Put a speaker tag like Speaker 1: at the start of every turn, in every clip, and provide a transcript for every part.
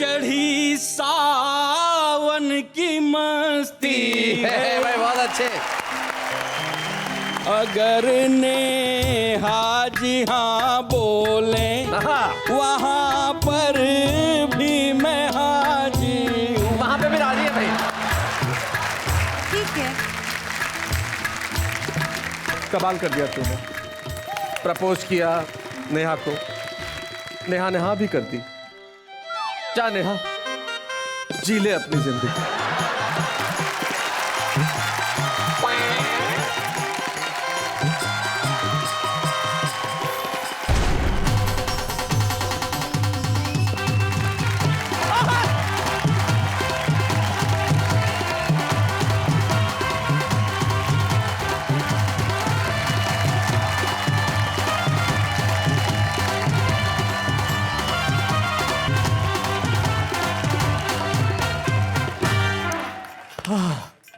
Speaker 1: चढ़ी सावन की मस्ती
Speaker 2: है भाई, बहुत अच्छे।
Speaker 1: अगर नेहा जी हाँ बोले वहाँ पर भी मैं हाजिर हूँ।
Speaker 2: वहाँ पे भी राजी है भाई।
Speaker 3: ठीक है।
Speaker 2: कमाल कर दिया तूने। प्रपोज किया नेहा को, नेहा ने हाँ भी कर दी। जा नेहा, जी ले अपनी जिंदगी।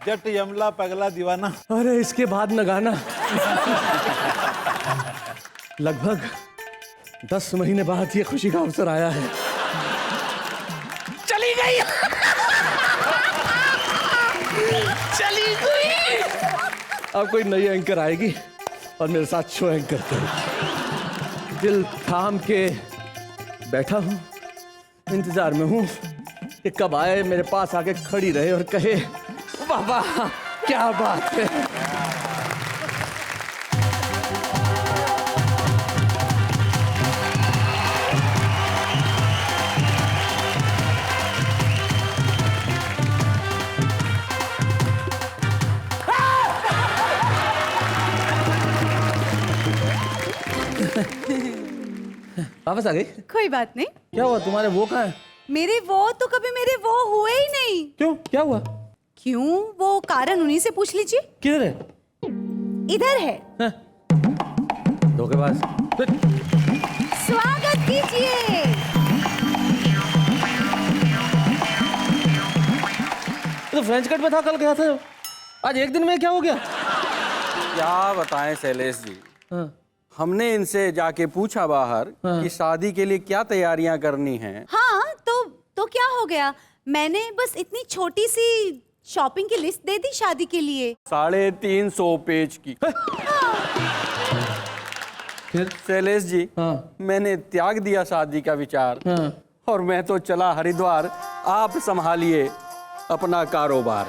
Speaker 4: जट यमला पगला दीवाना।
Speaker 2: अरे इसके बाद न गाना। लगभग 10 महीने बाद ये खुशी का अवसर आया है।
Speaker 1: चली गई चली गई।
Speaker 2: अब कोई नई एंकर आएगी और मेरे साथ शो एंकर करेगी। दिल थाम के बैठा हूं, इंतजार में हूं कि कब आए, मेरे पास आके खड़ी रहे और कहे वाह वाह क्या बात है। वापस आ गई?
Speaker 3: कोई बात नहीं।
Speaker 2: क्या हुआ, तुम्हारे वो कहाँ है?
Speaker 3: मेरे वो तो कभी मेरे वो हुए ही नहीं।
Speaker 2: क्यों, क्या हुआ?
Speaker 3: क्यों, वो कारण उन्हीं से पूछ लीजिए।
Speaker 2: किधर है?
Speaker 3: इधर है।
Speaker 2: धोखेबाज।
Speaker 3: स्वागत कीजिए।
Speaker 2: तो फ्रेंच कट में था, कल गया था, आज एक दिन में क्या हो गया?
Speaker 1: क्या बताएं शैलेश जी। हमने इनसे जाके पूछा बाहर कि शादी के लिए क्या तैयारियां करनी हैं।
Speaker 3: हाँ तो क्या हो गया, मैंने बस इतनी छोटी सी शॉपिंग की लिस्ट दे दी शादी के लिए।
Speaker 1: 350 पेज की।
Speaker 2: फिर
Speaker 1: शैलेश जी, मैंने त्याग दिया शादी का विचार और मैं तो चला हरिद्वार। आप संभालिए अपना कारोबार।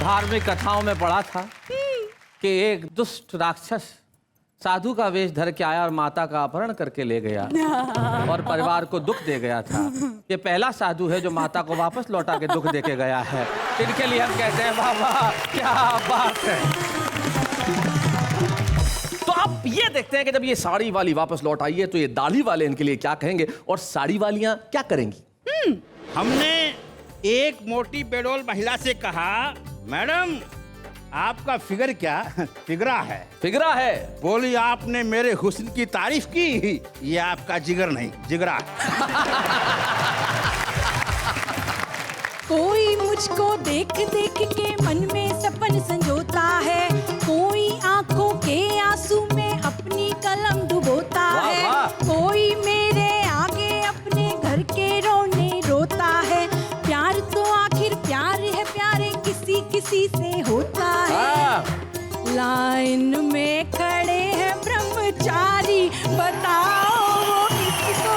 Speaker 2: धार्मिक कथाओं में पढ़ा था कि एक दुष्ट राक्षस साधु का वेश धर के आया और माता का अपहरण करके ले गया और परिवार को दुख दे गया था। ये पहला साधु है जो माता को वापस लौटा के दुख दे के गया है। इनके लिए हम कहते हैं वाह वाह क्या बात है। तो आप ये देखते हैं कि जब ये साड़ी वाली वापस लौट आई है तो ये दाढ़ी वाले इनके लिए क्या कहेंगे और साड़ी वालियां क्या करेंगी?
Speaker 5: हमने एक मोटी बेडोल महिला से कहा, मैडम आपका फिगर क्या फिगरा है?
Speaker 2: फिगरा है।
Speaker 5: बोली आपने मेरे हुस्न की तारीफ की, ये आपका जिगर नहीं जिगरा।
Speaker 6: कोई मुझको देख देख के मन में सपन संजोता है, कोई आंखों के आंसू में अपनी कलम डुबोता है, कोई मेरे आगे अपने घर के रोने रोता है। प्यार तो आखिर प्यार है, प्यारे किसी किसी से होता है। लाइन में खड़े हैं ब्रह्मचारी, बताओ वो किसको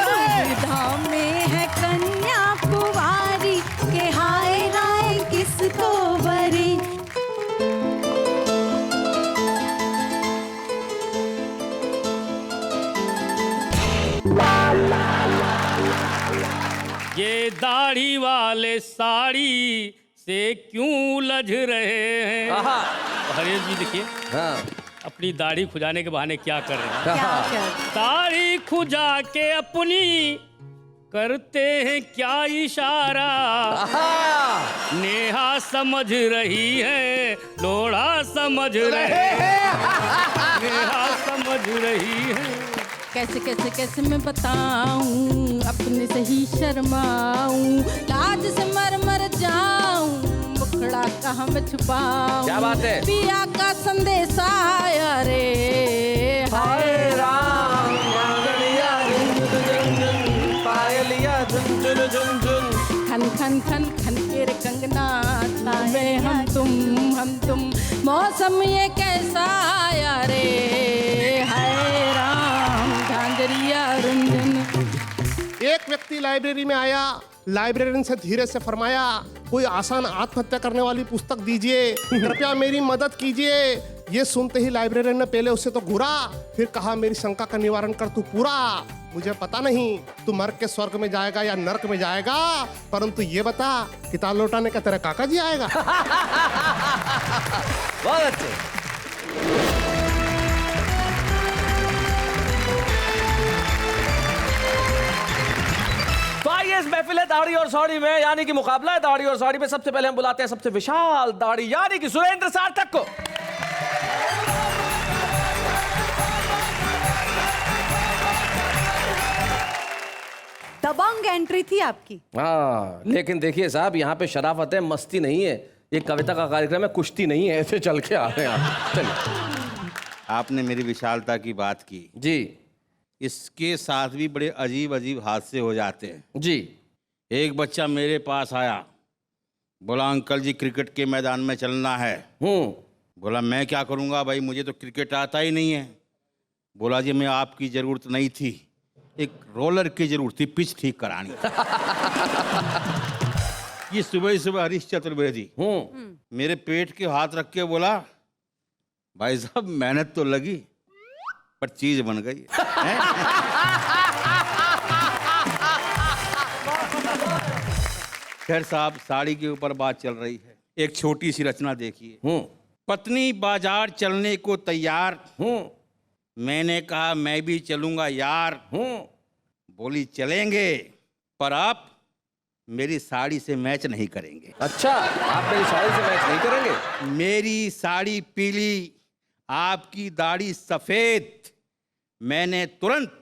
Speaker 6: दुविधा में है कन्या कुंवारी, के हाय राय किसको बरी।
Speaker 7: ये दाढ़ी वाले साड़ी से क्यों उलझ रहे हैं? हरीश जी देखिए, अपनी दाढ़ी खुजाने के बहाने क्या कर रहे हैं? दाढ़ी खुजा के अपनी करते हैं क्या इशारा। नेहा समझ रही है, लोढ़ा समझ रहे हैं। नेहा समझ रही है।
Speaker 6: कैसे कैसे कैसे मैं बताऊं, अपने से ही शर्माऊं, लाज से मर मर जाऊं, मुखड़ा कहाँ मैं छुपाऊं।
Speaker 2: क्या बात है?
Speaker 6: पिया का संदेश आया रे, हाय
Speaker 2: राम मंगलिया पायलिया झुन झुन झुन झुन।
Speaker 6: खन खन खन खन के रे कंगना, तावे हम तुम मौसम ये कैसा आया रे, हाय राम झांझरिया रुंझुन।
Speaker 8: एक व्यक्ति लाइब्रेरी में आया, लाइब्रेरियन से धीरे से फरमाया, कोई आसान आत्महत्या करने वाली पुस्तक दीजिए, कृपया मेरी मदद कीजिए। ये सुनते ही लाइब्रेरियन ने पहले उससे तो घूरा, फिर कहा मेरी शंका का निवारण कर तू पूरा। मुझे पता नहीं तू मर के स्वर्ग में जाएगा या नरक में जाएगा, परंतु ये बता किताब लौटाने का तेरा काका जी आएगा।
Speaker 2: बहुत अच्छे। तो आइए इस महफिल दाढ़ी और साड़ी में, यानी कि मुकाबला है दाढ़ी और साड़ी में, सबसे पहले हम बुलाते हैं सबसे विशाल दाढ़ी यानी कि सुरेंद्र सार्थक को।
Speaker 3: दबंग एंट्री थी आपकी।
Speaker 2: हाँ, लेकिन देखिए साहब, यहाँ पे शराफत है, मस्ती नहीं है। ये कविता का कार्यक्रम है, कुश्ती नहीं है। ऐसे चल के आ रहे हैं आप। चलिए।
Speaker 5: आपने मेरी विशालता की बात की
Speaker 2: जी।
Speaker 5: इसके साथ भी बड़े अजीब अजीब हादसे हो जाते हैं
Speaker 2: जी।
Speaker 5: एक बच्चा मेरे पास आया, बोला अंकल जी क्रिकेट के मैदान में चलना है। बोला मैं क्या करूँगा भाई, मुझे तो क्रिकेट आता ही नहीं है। बोला जी मैं आपकी ज़रूरत नहीं थी, एक रोलर की जरूरत थी, पिच ठीक करानी। ये सुबह सुबह हरीश चतुर्वेदी मेरे पेट के हाथ रख के बोला, भाई साहब मेहनत तो लगी पर चीज बन गई। खैर साहब, साड़ी के ऊपर बात चल रही है, एक छोटी सी रचना देखिए। पत्नी बाजार चलने को तैयार, मैंने कहा मैं भी चलूंगा यार। बोली चलेंगे पर आप मेरी साड़ी से मैच नहीं करेंगे।
Speaker 2: अच्छा, आप मेरी साड़ी से मैच नहीं करेंगे?
Speaker 5: मेरी साड़ी पीली, आपकी दाढ़ी सफेद। मैंने तुरंत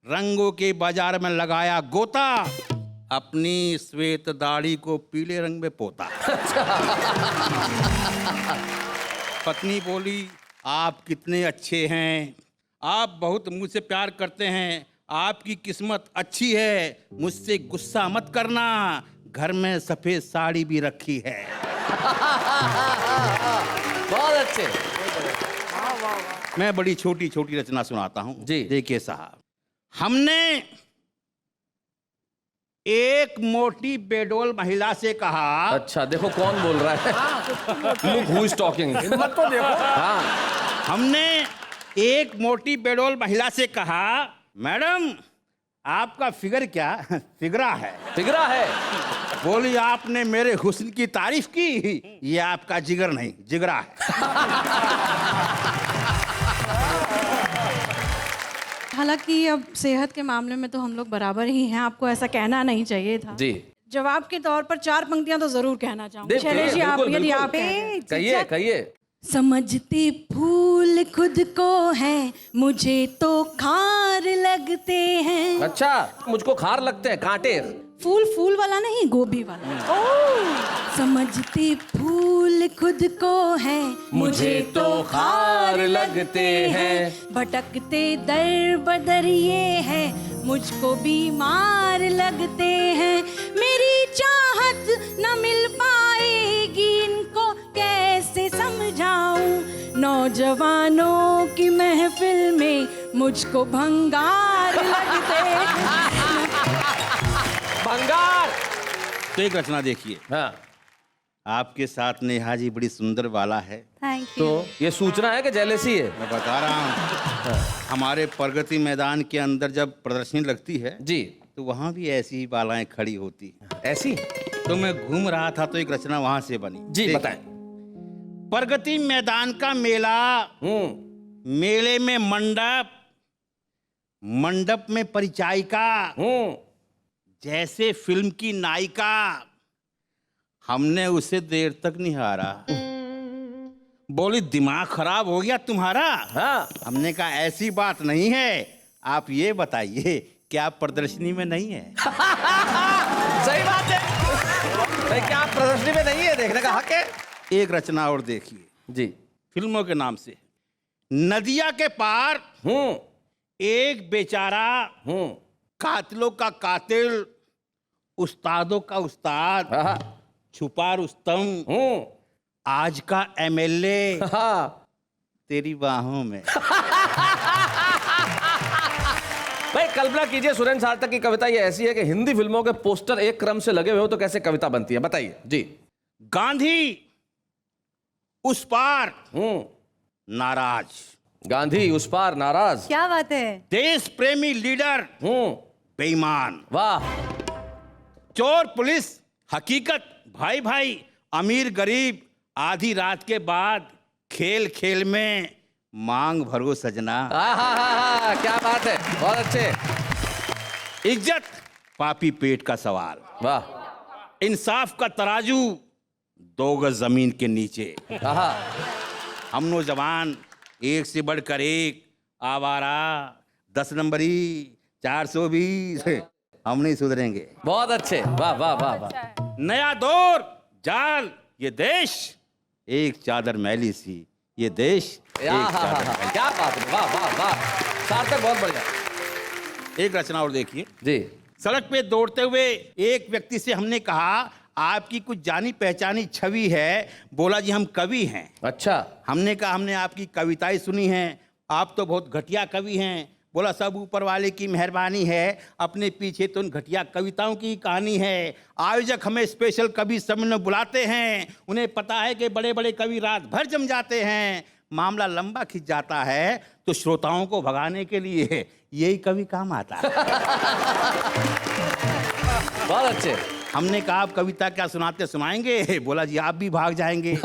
Speaker 5: रंगों के बाजार में लगाया गोता, अपनी श्वेत दाढ़ी को पीले रंग में पोता। पत्नी बोली आप कितने अच्छे हैं, आप बहुत मुझसे प्यार करते हैं, आपकी किस्मत अच्छी है, मुझसे गुस्सा मत करना, घर में सफेद साड़ी भी रखी है।
Speaker 2: बहुत अच्छे।
Speaker 5: मैं बड़ी छोटी छोटी रचना सुनाता हूं
Speaker 2: जी।
Speaker 5: देखिए साहब, हमने एक मोटी बेडोल महिला से कहा।
Speaker 2: अच्छा, देखो कौन बोल रहा है। Look who is talking।
Speaker 1: हिम्मत तो देखो।
Speaker 2: हाँ।
Speaker 5: हमने एक मोटी बेडोल महिला से कहा, मैडम आपका फिगर क्या फिगरा है।
Speaker 2: फिगरा है।
Speaker 5: बोली आपने मेरे हुस्न की तारीफ की, ये आपका जिगर नहीं जिगरा है।
Speaker 6: हालांकि अब सेहत के मामले में तो हम लोग बराबर ही हैं, आपको ऐसा कहना नहीं चाहिए था।
Speaker 2: जी।
Speaker 6: जवाब के तौर पर 4 पंक्तियां तो जरूर कहना चाहूंगी।
Speaker 2: देखिए,
Speaker 6: शैलेश जी, आप
Speaker 2: बिल्कुल,
Speaker 6: यदि
Speaker 2: बिल्कुल।
Speaker 6: आप कहें।
Speaker 2: कहिए कहिए।
Speaker 6: समझते फूल खुद को है, मुझे तो खार लगते हैं।
Speaker 2: अच्छा, मुझको खार लगते हैं, कांटे।
Speaker 6: फूल वाला नहीं, गोभी वाला। समझते फूल खुद को है,
Speaker 2: मुझे तो खार लगते हैं।
Speaker 6: भटकते दर बदर ये है, मुझको बीमार लगते हैं। मेरी चाहत न मिल पाएगी, इनको कैसे समझाऊं। नौजवानों की महफिल में मुझको भंगार लगते हैं।
Speaker 2: भंगार।
Speaker 5: तो एक रचना देखिए।
Speaker 2: हाँ।
Speaker 5: आपके साथ नेहा जी बड़ी सुंदर वाला है।
Speaker 3: Thank you.
Speaker 2: तो ये सूचना है कि जेलेसी है?
Speaker 5: मैं बता रहा हूँ, हमारे प्रगति मैदान के अंदर जब प्रदर्शनी लगती है
Speaker 2: जी,
Speaker 5: तो वहाँ भी ऐसी ही बालाएं खड़ी होती।
Speaker 2: ऐसी?
Speaker 5: तो मैं घूम रहा था तो एक रचना वहां से बनी।
Speaker 2: जी,
Speaker 5: देखिए।
Speaker 2: बताएं।
Speaker 5: प्रगति मैदान का मेला, मेले में मंडप, मंडप में परिचायिका, जैसे फिल्म की नायिका। हमने उसे देर तक निहारा, बोली दिमाग खराब हो गया तुम्हारा।
Speaker 2: हाँ।
Speaker 5: हमने कहा ऐसी बात नहीं है, आप ये बताइए क्या आप प्रदर्शनी में नहीं है।
Speaker 2: सही बात है। भाई क्या आप प्रदर्शनी में नहीं है, देखने का हक है।
Speaker 5: एक रचना और देखिए
Speaker 2: जी।
Speaker 5: फिल्मों के नाम से। नदिया के पार एक बेचारा, कातिलों का कातिल, उस्तादों का उस्ताद, छुपा रुस्तम, आज का एमएलए तेरी बाहों में।
Speaker 2: भाई कल्पना कीजिए सुरेंद्र सार्थक की कविता ये ऐसी है कि हिंदी फिल्मों के पोस्टर एक क्रम से लगे हुए हो तो कैसे कविता बनती है, बताइए जी।
Speaker 5: गांधी उस पार नाराज,
Speaker 2: गांधी उस पार नाराज,
Speaker 3: क्या बात है।
Speaker 5: देश प्रेमी लीडर बेईमान,
Speaker 2: वाह।
Speaker 5: चोर पुलिस हकीकत, भाई भाई, अमीर गरीब, आधी रात के बाद, खेल खेल में मांग भरो सजना।
Speaker 2: क्या बात है, बहुत अच्छे।
Speaker 5: इज्जत पापी पेट का सवाल,
Speaker 2: वाह।
Speaker 5: इंसाफ का तराजू 2 गज जमीन के नीचे। हम नौजवान एक से बढ़कर एक, आवारा, 10 नंबरी, 420, हम नहीं सुधरेंगे।
Speaker 2: बहुत अच्छे, वाह वाह वाह वाह।
Speaker 5: नया दौर, जाल, ये देश एक चादर मैली सी, ये देश एक चादर मैली।
Speaker 2: क्या बात है, वाह वाह वाह, सार्थक बहुत बढ़िया।
Speaker 5: एक रचना और देखिए
Speaker 2: जी।
Speaker 5: सड़क पे दौड़ते हुए एक व्यक्ति से हमने कहा, आपकी कुछ जानी पहचानी छवि है। बोला जी हम कवि हैं।
Speaker 2: अच्छा।
Speaker 5: हमने कहा हमने आपकी कविताएं सुनी हैं, आप तो बहुत घटिया कवि हैं। बोला सब ऊपर वाले की मेहरबानी है, अपने पीछे तो उन घटिया कविताओं की कहानी है। आयोजक हमें स्पेशल कवि सम्मेलन में बुलाते हैं, उन्हें पता है कि बड़े बड़े कवि रात भर जम जाते हैं, मामला लंबा खिंच जाता है, तो श्रोताओं को भगाने के लिए यही कवि काम आता है।
Speaker 2: बहुत अच्छे।
Speaker 5: हमने कहा आप कविता क्या सुनाते सुनाएंगे? बोला जी आप भी भाग जाएंगे।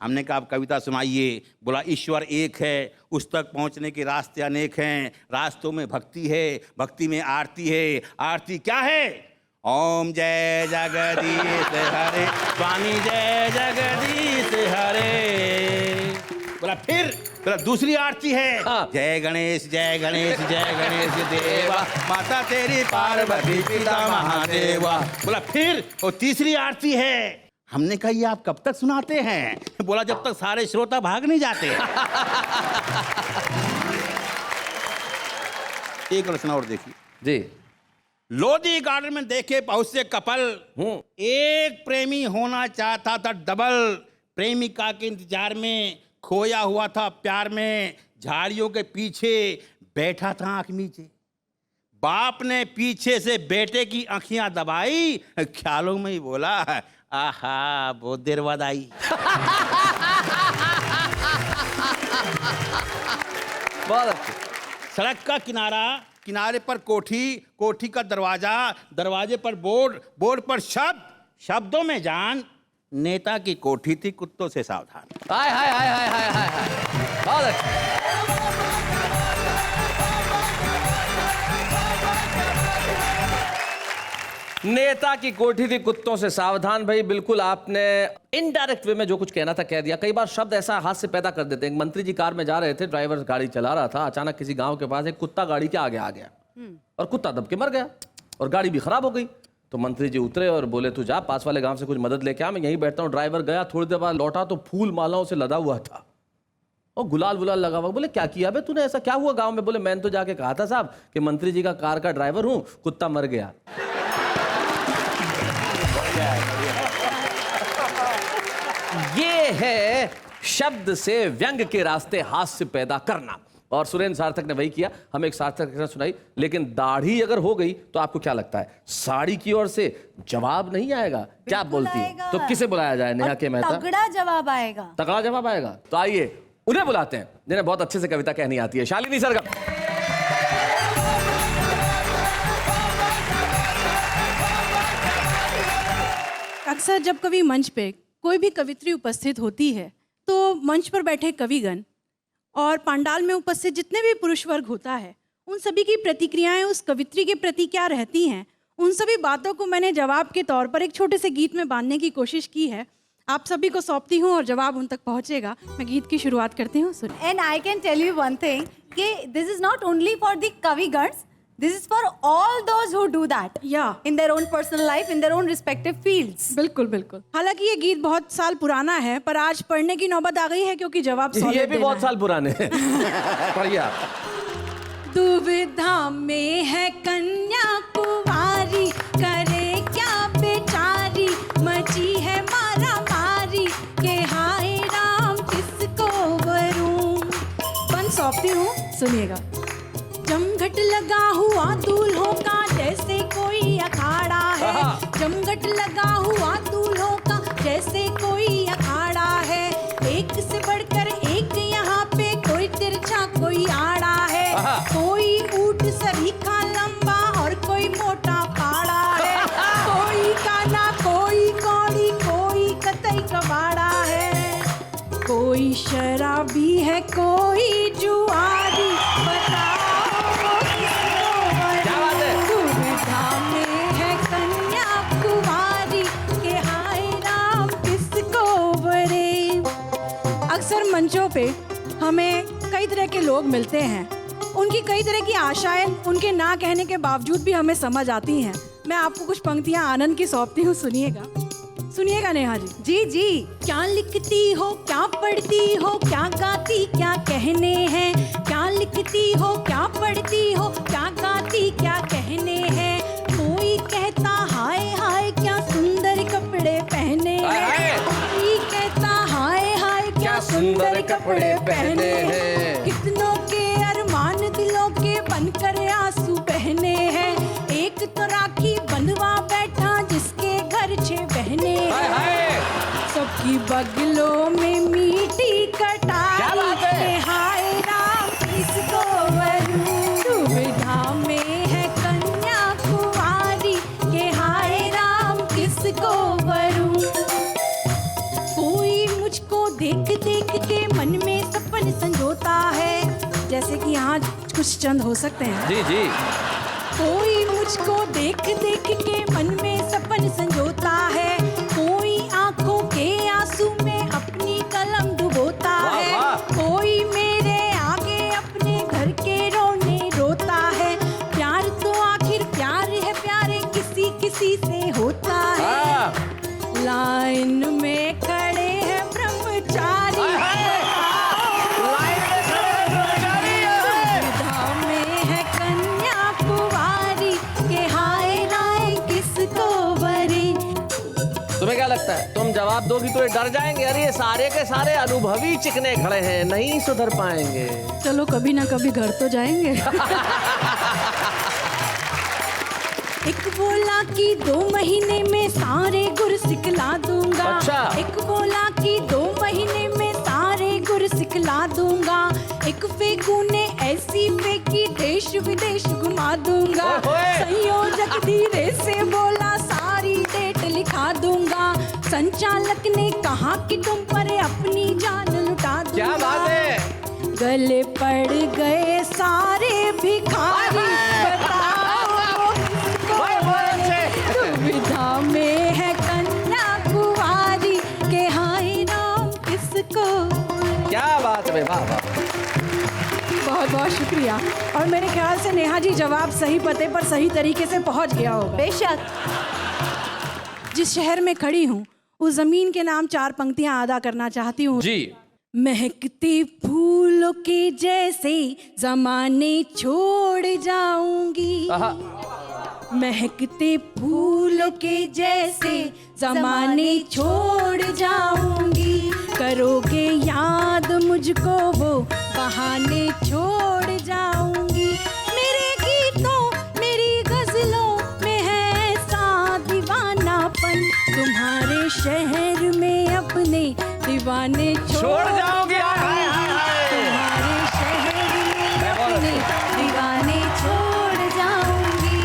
Speaker 5: हमने कहा आप कविता सुनाइए। बोला ईश्वर एक है, उस तक पहुंचने के रास्ते अनेक हैं, रास्तों में भक्ति है, भक्ति में आरती है, आरती क्या है? ओम जय जगदीश हरे, स्वामी जय जगदीश हरे। बोला फिर बोला दूसरी आरती है, जय गणेश जय गणेश जय गणेश देवा, माता तेरी पार्वती पिता महादेवा। बोला फिर और तीसरी आरती है। हमने कहा ये आप कब तक सुनाते हैं? बोला जब तक सारे श्रोता भाग नहीं जाते। एक रचना और देखिए
Speaker 2: जी।
Speaker 5: लोधी गार्डन में देखे बहुत से कपल, एक प्रेमी होना चाहता था डबल, प्रेमिका के इंतजार में खोया हुआ था प्यार में, झाड़ियों के पीछे बैठा था आंख नीचे, बाप ने पीछे से बेटे की आंखियां दबाई, ख्यालों में ही बोला आहा बहुत देर बाद आई।
Speaker 2: बहुत अच्छे।
Speaker 5: सड़क का किनारा, किनारे पर कोठी, कोठी का दरवाजा, दरवाजे पर बोर्ड, बोर्ड पर शब्द, शब्दों में जान, नेता की कोठी थी कुत्तों से सावधान।
Speaker 2: हाय हाय हाय हाय हाय हाय हाय, बहुत अच्छा। नेता की कोठी थी कुत्तों से सावधान। भाई बिल्कुल आपने इनडायरेक्ट वे में जो कुछ कहना था कह दिया। कई बार शब्द ऐसा हाथ से पैदा कर देते हैं। एक मंत्री जी कार में जा रहे थे, ड्राइवर गाड़ी चला रहा था, अचानक किसी गांव के पास एक कुत्ता गाड़ी के आगे आ गया और कुत्ता दब के मर गया और गाड़ी भी खराब हो गई। तो मंत्री जी उतरे और बोले तू जा पास वाले गांव से कुछ मदद लेके आ, मैं यहीं बैठता हूँ। ड्राइवर गया, थोड़ी देर बाद लौटा तो फूल मालाओं से लदा हुआ था और गुलाल वुलाल लगा हुआ। बोले क्या किया बे तूने, ऐसा क्या हुआ गांव में? बोले मैंने तो जाके कहा था साहब कि मंत्री जी का कार का ड्राइवर हूँ, कुत्ता मर गया। ये है शब्द से व्यंग के रास्ते हास्य पैदा करना। और सुरेंद्र सार्थक ने वही किया। हमें एक सार्थक रचना सुनाई, लेकिन दाढ़ी अगर हो गई तो आपको क्या लगता है साड़ी की ओर से जवाब नहीं आएगा? क्या बोलती है? तो किसे बुलाया जाए? नेहा के मेहता।
Speaker 3: तगड़ा जवाब आएगा।
Speaker 2: तगड़ा जवाब आएगा। तो आइए उन्हें बुलाते हैं जिन्हें बहुत अच्छे से कविता कहनी आती है। शालिनी सरगम।
Speaker 6: अक्सर जब कभी मंच पे कोई भी कवित्री उपस्थित होती है तो मंच पर बैठे कविगण और पंडाल में उपस्थित जितने भी पुरुष वर्ग होता है, उन सभी की प्रतिक्रियाएं उस कवित्री के प्रति क्या रहती हैं, उन सभी बातों को मैंने जवाब के तौर पर एक छोटे से गीत में बांधने की कोशिश की है। आप सभी को सौंपती हूँ और जवाब उन तक पहुँचेगा। मैं गीत की शुरुआत करती हूँ।
Speaker 3: And I can tell you one thing कि this is not only for the कविगण्स, This is for all those who do that.
Speaker 6: Yeah.
Speaker 3: In their own personal life, in their own respective fields.
Speaker 6: बिल्कुल बिल्कुल। हालांकि ये गीत बहुत साल पुराना है, पर आज पढ़ने की नौबत आ गई है क्योंकि जवाब solid
Speaker 2: ये भी
Speaker 6: देना
Speaker 2: बहुत
Speaker 6: है।
Speaker 2: साल पुराने हैं। बढ़िया।
Speaker 6: दुविधा में है कन्या कुंवारी, करे क्या बेचारी, मची है मारा मारी, के हाय राम किसको वरूं। बन सौंपती हूँ, सुनिएगा। जमघट लगा हुआ दूल्हों का जैसे कोई अखाड़ा है, जमघट लगा हुआ दूल्हों का जैसे कोई अखाड़ा है, एक से बढ़कर एक यहाँ पे कोई तिरछा कोई आड़ा है, कोई ऊंट सरीखा लंबा और कोई मोटा फाड़ा है, कोई काना कोई कौड़ी कोई कतई कबाड़ा है, कोई शराबी है कोई जुआरी, बताओ दुविधा में है कन्या कुंवारी, के हाय राम किसको वरे। अक्सर मंचों पे हमें कई तरह के लोग मिलते हैं, उनकी कई तरह की आशाएं उनके ना कहने के बावजूद भी हमें समझ आती हैं। मैं आपको कुछ पंक्तियां आनंद की सौंपती हूँ, सुनिएगा नेहा जी।
Speaker 3: जी जी।
Speaker 6: क्या लिखती हो क्या पढ़ती हो क्या गाती क्या कहने हैं, क्या लिखती हो क्या पढ़ती हो क्या गाती क्या कहने हैं, कोई कहता हाय हाय क्या सुंदर कपड़े पहने हैं, कोई कहता हाय हाय क्या सुंदर कपड़े पहने हैं, कितनों के अरमान दिलों के बनकर आंसू बहने हैं, एक तो राखी बंधवा बैठा जिसके घर 6 बहने हैं, सबकी बगलों में मीठी कटाई, हाय राम किसको वरूं। दुविधा में है कन्या कुंवारी, के हाय राम किसको वरूं। कोई मुझको देख देख के मन में सपन संजोता है, जैसे कि यहाँ कुछ चंद हो सकते हैं।
Speaker 2: जी जी।
Speaker 6: कोई मुझको देख देख के मन में सपन संजोता है, कोई आंखों के आंसू में अपनी कलम डुबोता है, कोई मेरे आगे अपने घर के रोने रोता है, प्यार तो आखिर प्यार है, प्यारे किसी किसी से होता है, लाइन में खड़े हैं ब्रह्मचारी, दुविधा में है कन्या कुंवारी, के हाय राय किसको वरी।
Speaker 2: तुम्हें क्या लगता है, तुम जवाब दोगी तो ये डर जाएंगे? अरे ये सारे के सारे अनुभवी चिकने खड़े हैं, नहीं सुधर पाएंगे।
Speaker 6: चलो कभी ना कभी घर तो जाएंगे। एक बोला कि 2 महीने में सारे गुर सिखला दूंगा,
Speaker 2: अच्छा।
Speaker 6: एक बोला कि 2 महीने में सारे गुर सिखला दूंगा, एक फेंकू ने ऐसी फेंकी देश विदेश घुमा दूंगा, संयोजक धीरे से बोला सारी डेट लिखा दूंगा, संचालक ने कहा कि तुम पर अपनी जान लुटा दूंगा।
Speaker 2: क्या बात है।
Speaker 6: गले पड़ गए सारे भिखारी, बताओ किसको वरे। दुविधा में है कन्या कुंवारी, के हाय राम किसको।
Speaker 2: क्या बात है, वाह वाह।
Speaker 6: बहुत बहुत शुक्रिया। और मेरे ख्याल से नेहा जी जवाब सही पते पर सही तरीके से पहुंच गया होगा।
Speaker 3: बेशक।
Speaker 6: जिस शहर में खड़ी हूँ उस जमीन के नाम 4 पंक्तियां अदा करना चाहती हूँ
Speaker 2: जी।
Speaker 6: महकते फूलों के जैसे जमाने छोड़ जाऊंगी, महकते फूलों के जैसे जमाने छोड़ जाऊंगी, करोगे याद मुझको वो बहाने छोड़ जाऊंगी, मेरे गीतों मेरी गजलों में है ऐसा दीवानापन, तुम्हारे शहर में अपने दीवाने छोड़
Speaker 2: जाओगे।
Speaker 6: तुम्हारे शहर में अपने दीवाने छोड़ जाऊंगी।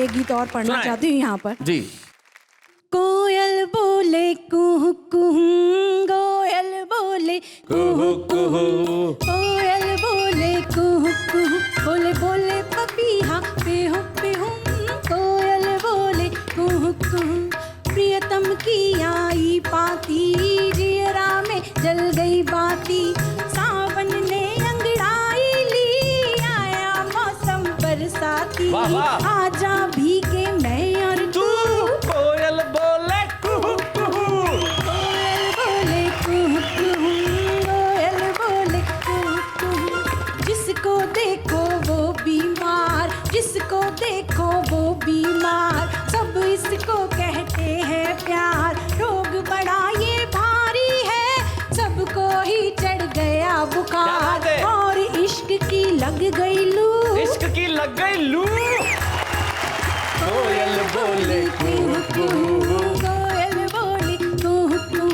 Speaker 6: एक गीत और पढ़ना चाहती हूँ यहाँ पर
Speaker 2: जी।
Speaker 6: कोयल बोले कुहू कुहू, कोयल बोले कुहू कुहू, कोयल बोले कुहू कुहू, बोले बोले पपीहा पेहू पेहू, कोयल बोले कुहू कुहू, प्रियतम की आई पाती जियरा में जल गई बाती, सावन ने अंगड़ाई ली गाती,
Speaker 2: वाह, वाह।
Speaker 6: आजा भीगे मैं और तू,
Speaker 2: कोयल बोले कुहू कुहू,
Speaker 6: कोयल बोले कुहू कुहू, कोयल बोले कुहू कुहू। जिसको देखो वो बीमार, जिसको देखो वो बीमार, सब इसको कहते हैं प्यार। रोग बड़ा ये भारी है, सबको ही चढ़ गया
Speaker 2: क्या
Speaker 6: बुखार,
Speaker 2: बात है?
Speaker 6: और इश्क की लग गई लू,
Speaker 2: इश्क की लग गई लू। कोयल बोले कुहू कुहू,
Speaker 6: कोयल बोली कुहू कुहू।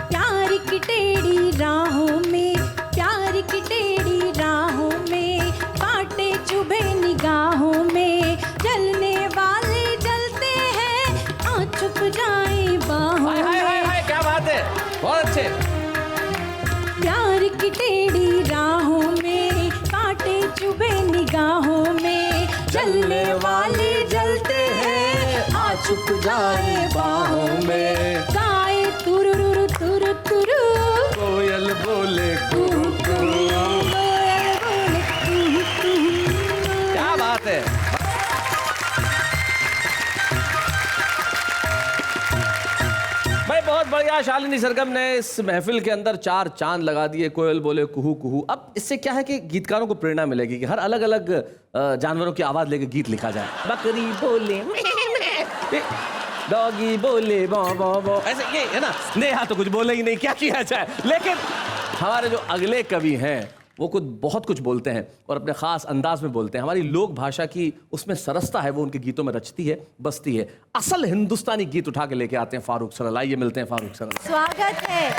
Speaker 6: प्यार की टेढ़ी राहों में, प्यार की टेढ़ी राहों में, कांटे चुभे निगाहों में, जलने वाले जलते हैं, आ छुप जाए बाहों
Speaker 2: हाय हाय हाय
Speaker 6: में।
Speaker 2: हाय, क्या बात है, बहुत अच्छे।
Speaker 6: प्यार की टेढ़ी राहों में, कांटे चुभे निगाहों में, जलने वाले जलते हैं, आ छुप जाए बाहों में। गाए तुरुरु तुरु तुरु,
Speaker 2: कोयल बोले कुहू कुहू,
Speaker 6: कोयल बोले कुहू कुहू।
Speaker 2: क्या बात है। भाई बहुत बढ़िया, शालिनी सरगम ने इस महफिल के अंदर 4 चांद लगा दिए। कोयल बोले कुहू कुहू। अब इससे क्या है कि गीतकारों को प्रेरणा मिलेगी कि हर अलग अलग जानवरों की आवाज लेके गीत लिखा जाए। बकरी बोले डॉगी बोले बो बो बो, ऐसे ये है ना। नेहा तो कुछ बोले ही नहीं, क्या किया जाए। लेकिन हमारे जो अगले कवि हैं वो कुछ बहुत कुछ बोलते हैं और अपने खास अंदाज में बोलते हैं। हमारी लोक भाषा की उसमें सरसता है, वो उनके गीतों में रचती है, बसती है। असल हिंदुस्तानी गीत उठा के लेके आते हैं फारूक सरल। आइए मिलते हैं फारूक सरल।
Speaker 3: स्वागत है।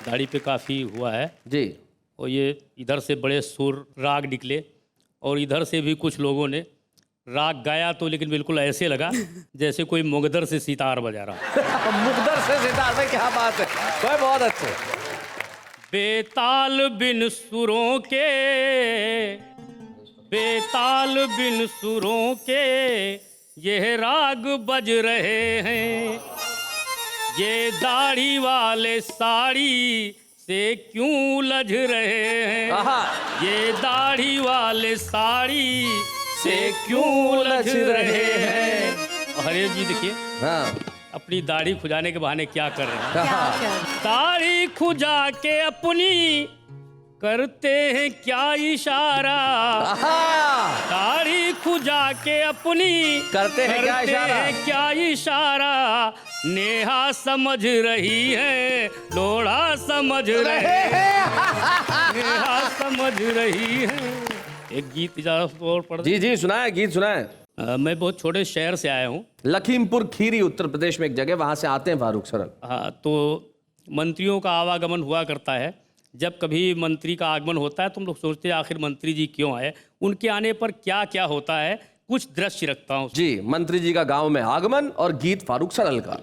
Speaker 7: दाढ़ी पे काफ़ी हुआ है
Speaker 2: जी।
Speaker 7: और ये इधर से बड़े सुर राग निकले और इधर से भी कुछ लोगों ने राग गाया, तो लेकिन बिल्कुल ऐसे लगा जैसे कोई मुगदर से सितार बजा रहा।
Speaker 2: मुकद्दर से सितार में, क्या बात है भाई, बहुत अच्छे।
Speaker 7: बेताल बिन सुरों के, बेताल बिन सुरों के ये राग बज रहे हैं, ये दाढ़ी वाले साड़ी से क्यों उलझ रहे हैं,
Speaker 2: आहा।
Speaker 7: ये दाढ़ी वाले साड़ी से क्यों उलझ रहे हैं। हरे जी देखिए,
Speaker 2: हाँ
Speaker 7: अपनी दाढ़ी खुजाने के बहाने क्या कर रहे हैं।
Speaker 3: क्या कर
Speaker 7: दाढ़ी खुजा के अपनी करते हैं क्या इशारा, दाढ़ी खुजा के अपनी
Speaker 2: करते हैं क्या इशारा?
Speaker 7: हैं क्या इशारा। नेहा समझ रही है, लोढ़ा समझ रहे हैं, नेहा समझ रही है। एक गीत इजाजत और पढ़ दे।
Speaker 2: जी जी, सुनाए गीत सुनाए।
Speaker 7: मैं बहुत छोटे शहर से आया हूँ।
Speaker 2: लखीमपुर खीरी उत्तर प्रदेश में एक जगह, वहां से आते हैं फारूक सरल।
Speaker 7: हाँ, तो मंत्रियों का आवागमन हुआ करता है। जब कभी मंत्री का आगमन होता है तो हम लोग सोचते हैं आखिर मंत्री जी क्यों आए, उनके आने पर क्या क्या होता है। कुछ दृश्य रखता हूँ
Speaker 2: जी, मंत्री जी का गांव में आगमन और गीत फारूक सरल का।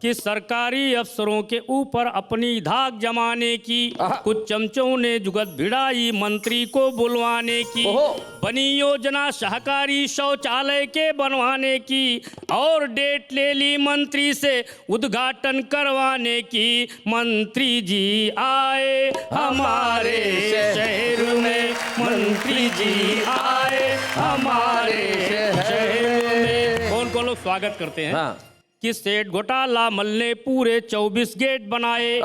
Speaker 7: कि सरकारी अफसरों के ऊपर अपनी धाक जमाने की कुछ चमचों ने जुगत भिड़ाई मंत्री को बुलवाने की।
Speaker 2: ओहो।
Speaker 7: बनी योजना सहकारी शौचालय के बनवाने की और डेट ले ली मंत्री से उद्घाटन करवाने की। मंत्री जी आए हमारे शहर में, मंत्री जी आए हमारे शहर में। कौन कौन लोग स्वागत करते हैं।
Speaker 2: हाँ।
Speaker 7: कि सेठ घोटाला मल ने पूरे 24 गेट बनाए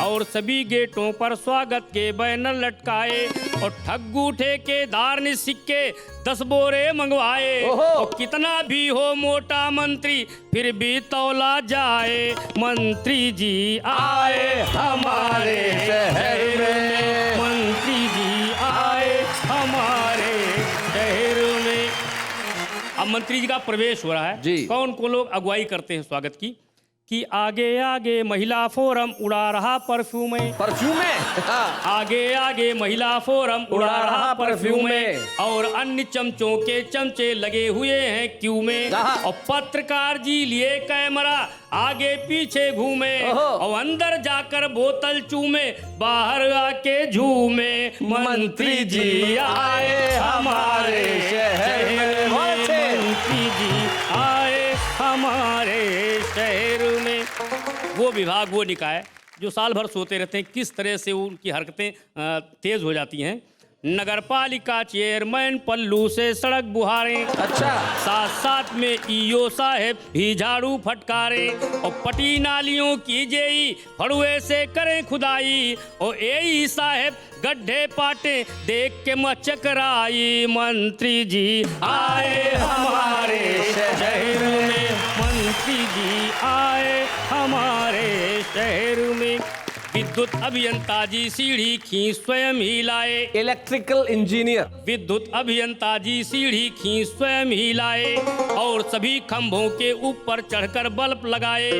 Speaker 7: और सभी गेटों पर स्वागत के बैनर लटकाए और ठग्गू ठेकेदार ने सिक्के 10 बोरे मंगवाए। और कितना भी हो मोटा मंत्री फिर भी तौला जाए। मंत्री जी आए हमारे शहर में, मंत्री जी आए हमारे शहर में। अब मंत्री जी का प्रवेश हो रहा है
Speaker 2: जी।
Speaker 7: कौन कौन लोग अगुवाई करते हैं स्वागत की। कि आगे आगे महिला फोरम उड़ा रहा परफ्यूम में,
Speaker 2: परफ्यूम में।
Speaker 7: आगे आगे महिला फोरम उड़ा रहा परफ्यूम में और अन्य चमचों के चमचे लगे हुए हैं क्यू में। और पत्रकार जी लिए कैमरा आगे पीछे घूमे और अंदर जाकर बोतल चूमे बाहर आके झूमे। मंत्री जी आए हमारे शहर में, मंत्री जी आए हमारे शहर में। वो विभाग वो निकाय जो साल भर सोते रहते हैं, किस तरह से उनकी हरकतें तेज हो जाती हैं। नगर पालिका चेयरमैन पल्लू से सड़क बुहारें,
Speaker 2: अच्छा,
Speaker 7: साथ साथ में ईओ साहब भी झाड़ू फटकारे, और पटी नालियों की जेई फड़ुए से करें खुदाई, और एई साहब गड्ढे पाटे देख के मचकराई। मंत्री जी आए हमारे शहर में, मंत्री जी आए हमारे शहर में। विद्युत अभियंता जी सीढ़ी खींच स्वयं ही लाए,
Speaker 2: इलेक्ट्रिकल इंजीनियर।
Speaker 7: विद्युत अभियंता जी सीढ़ी खींच स्वयं ही लाए, और सभी खंभों के ऊपर चढ़कर बल्ब लगाए।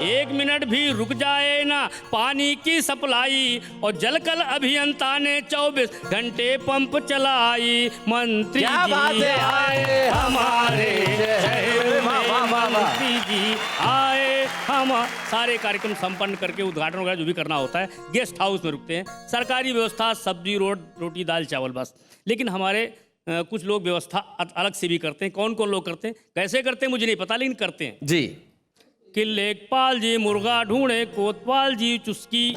Speaker 7: 1 मिनट भी रुक जाए ना पानी की सप्लाई, और जलकल अभियंता ने 24 घंटे पंप चलाई। मंत्री जी आए हमारे शहर में, मंत्री जी आए हम। सारे कार्यक्रम संपन्न करके उद्घाटन वगैरह जो भी करना होता है, गेस्ट हाउस में रुकते हैं। सरकारी व्यवस्था सब्जी रोटी दाल चावल बस। लेकिन हमारे कुछ लोग व्यवस्था अलग से भी करते हैं। कौन कौन लोग करते हैं, कैसे करते हैं मुझे नहीं पता, लेकिन करते हैं
Speaker 2: जी।
Speaker 7: कि लेखपाल जी मुर्गा ढूंढे, कोतवाल जी चुस्की,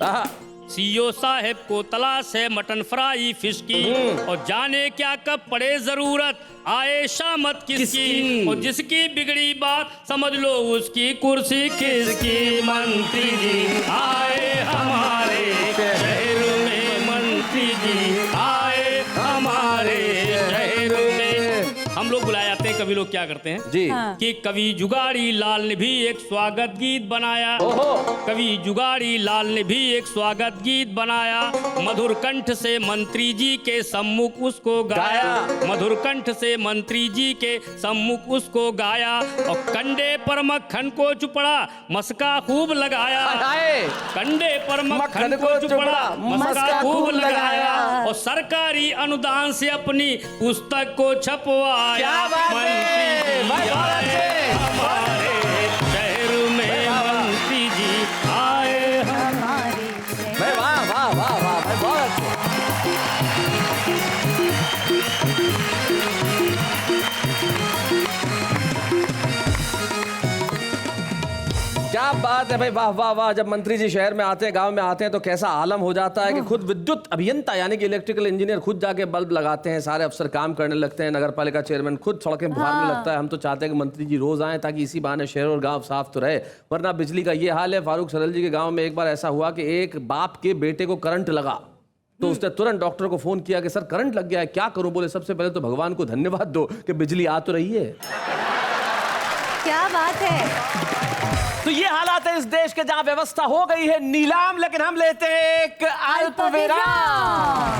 Speaker 7: सीओ साहब को तलाश है मटन फ्राई फिश की, और जाने क्या कब पड़े जरूरत आए शामत किसकी, और जिसकी बिगड़ी बात समझ लो उसकी कुर्सी किसकी। मंत्री जी आए हमारे शहर में, मंत्री जी आए हमारे शहर में। हम लोग बुलाए जाते हैं, कभी लोग क्या करते हैं
Speaker 2: जी
Speaker 7: कि कवि जुगाड़ी लाल ने भी एक स्वागत गीत बनाया। कवि जुगाड़ी लाल ने भी एक स्वागत गीत बनाया, मधुर कंठ से मंत्री जी के सम्मुख उसको गाया, मधुर कंठ से मंत्री जी के सम्मुख उसको गाया, और कंडे पर मक्खन को चुपड़ा मस्का खूब लगाया, कंडे पर मक्खन को चुपड़ा मस्का खूब लगाया, और सरकारी अनुदान से अपनी पुस्तक को छपवाया। मंत्री जी आए हमारे शहर में, मंत्री जी आए हमारे शहर।
Speaker 2: वाह वाह वाह वाह भाई, बहुत अच्छे। क्या बात है भाई, वाह वाह वाह। जब मंत्री जी शहर में आते हैं, गांव में आते हैं, तो कैसा आलम हो जाता है कि खुद विद्युत अभियंता यानी कि इलेक्ट्रिकल इंजीनियर खुद जाके बल्ब लगाते हैं, सारे अफसर काम करने लगते हैं, नगर पालिका चेयरमैन खुद सड़कें बुहारने लगता है। हम तो चाहते हैं कि मंत्री जी रोज आएं, ताकि इसी बहाने शहर और गांव साफ तो रहे, वरना बिजली का ये हाल है। फारूक सरल जी के गाँव में एक बार ऐसा हुआ कि एक बाप के बेटे को करंट लगा, तो उसने तुरंत डॉक्टर को फोन किया कि सर करंट लग गया है, क्या करूं। बोले सबसे पहले तो भगवान को धन्यवाद दो कि बिजली आ तो रही है।
Speaker 3: क्या बात है।
Speaker 2: तो ये हालात है इस देश के, जहां व्यवस्था हो गई है नीलाम, लेकिन हम लेते हैं एक अल्प विराम।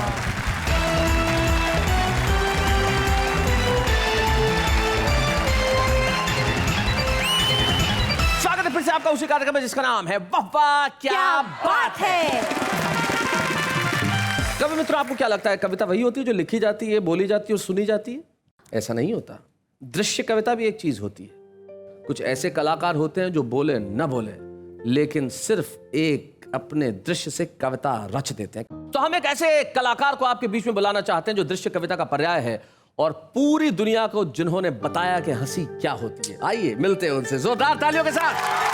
Speaker 2: स्वागत है फिर से आपका उसी कार्यक्रम में जिसका नाम है वाह वाह क्या बात है। कभी मित्रों, आपको क्या लगता है कविता वही होती है जो लिखी जाती है, बोली जाती है और सुनी जाती है? ऐसा नहीं होता। दृश्य कविता भी एक चीज होती है। कुछ ऐसे कलाकार होते हैं जो बोले न बोले, लेकिन सिर्फ एक अपने दृश्य से कविता रच देते हैं। तो हम एक ऐसे कलाकार को आपके बीच में बुलाना चाहते हैं जो दृश्य कविता का पर्याय है, और पूरी दुनिया को जिन्होंने बताया कि हंसी क्या होती है। आइए मिलते हैं उनसे जोरदार तालियों के साथ।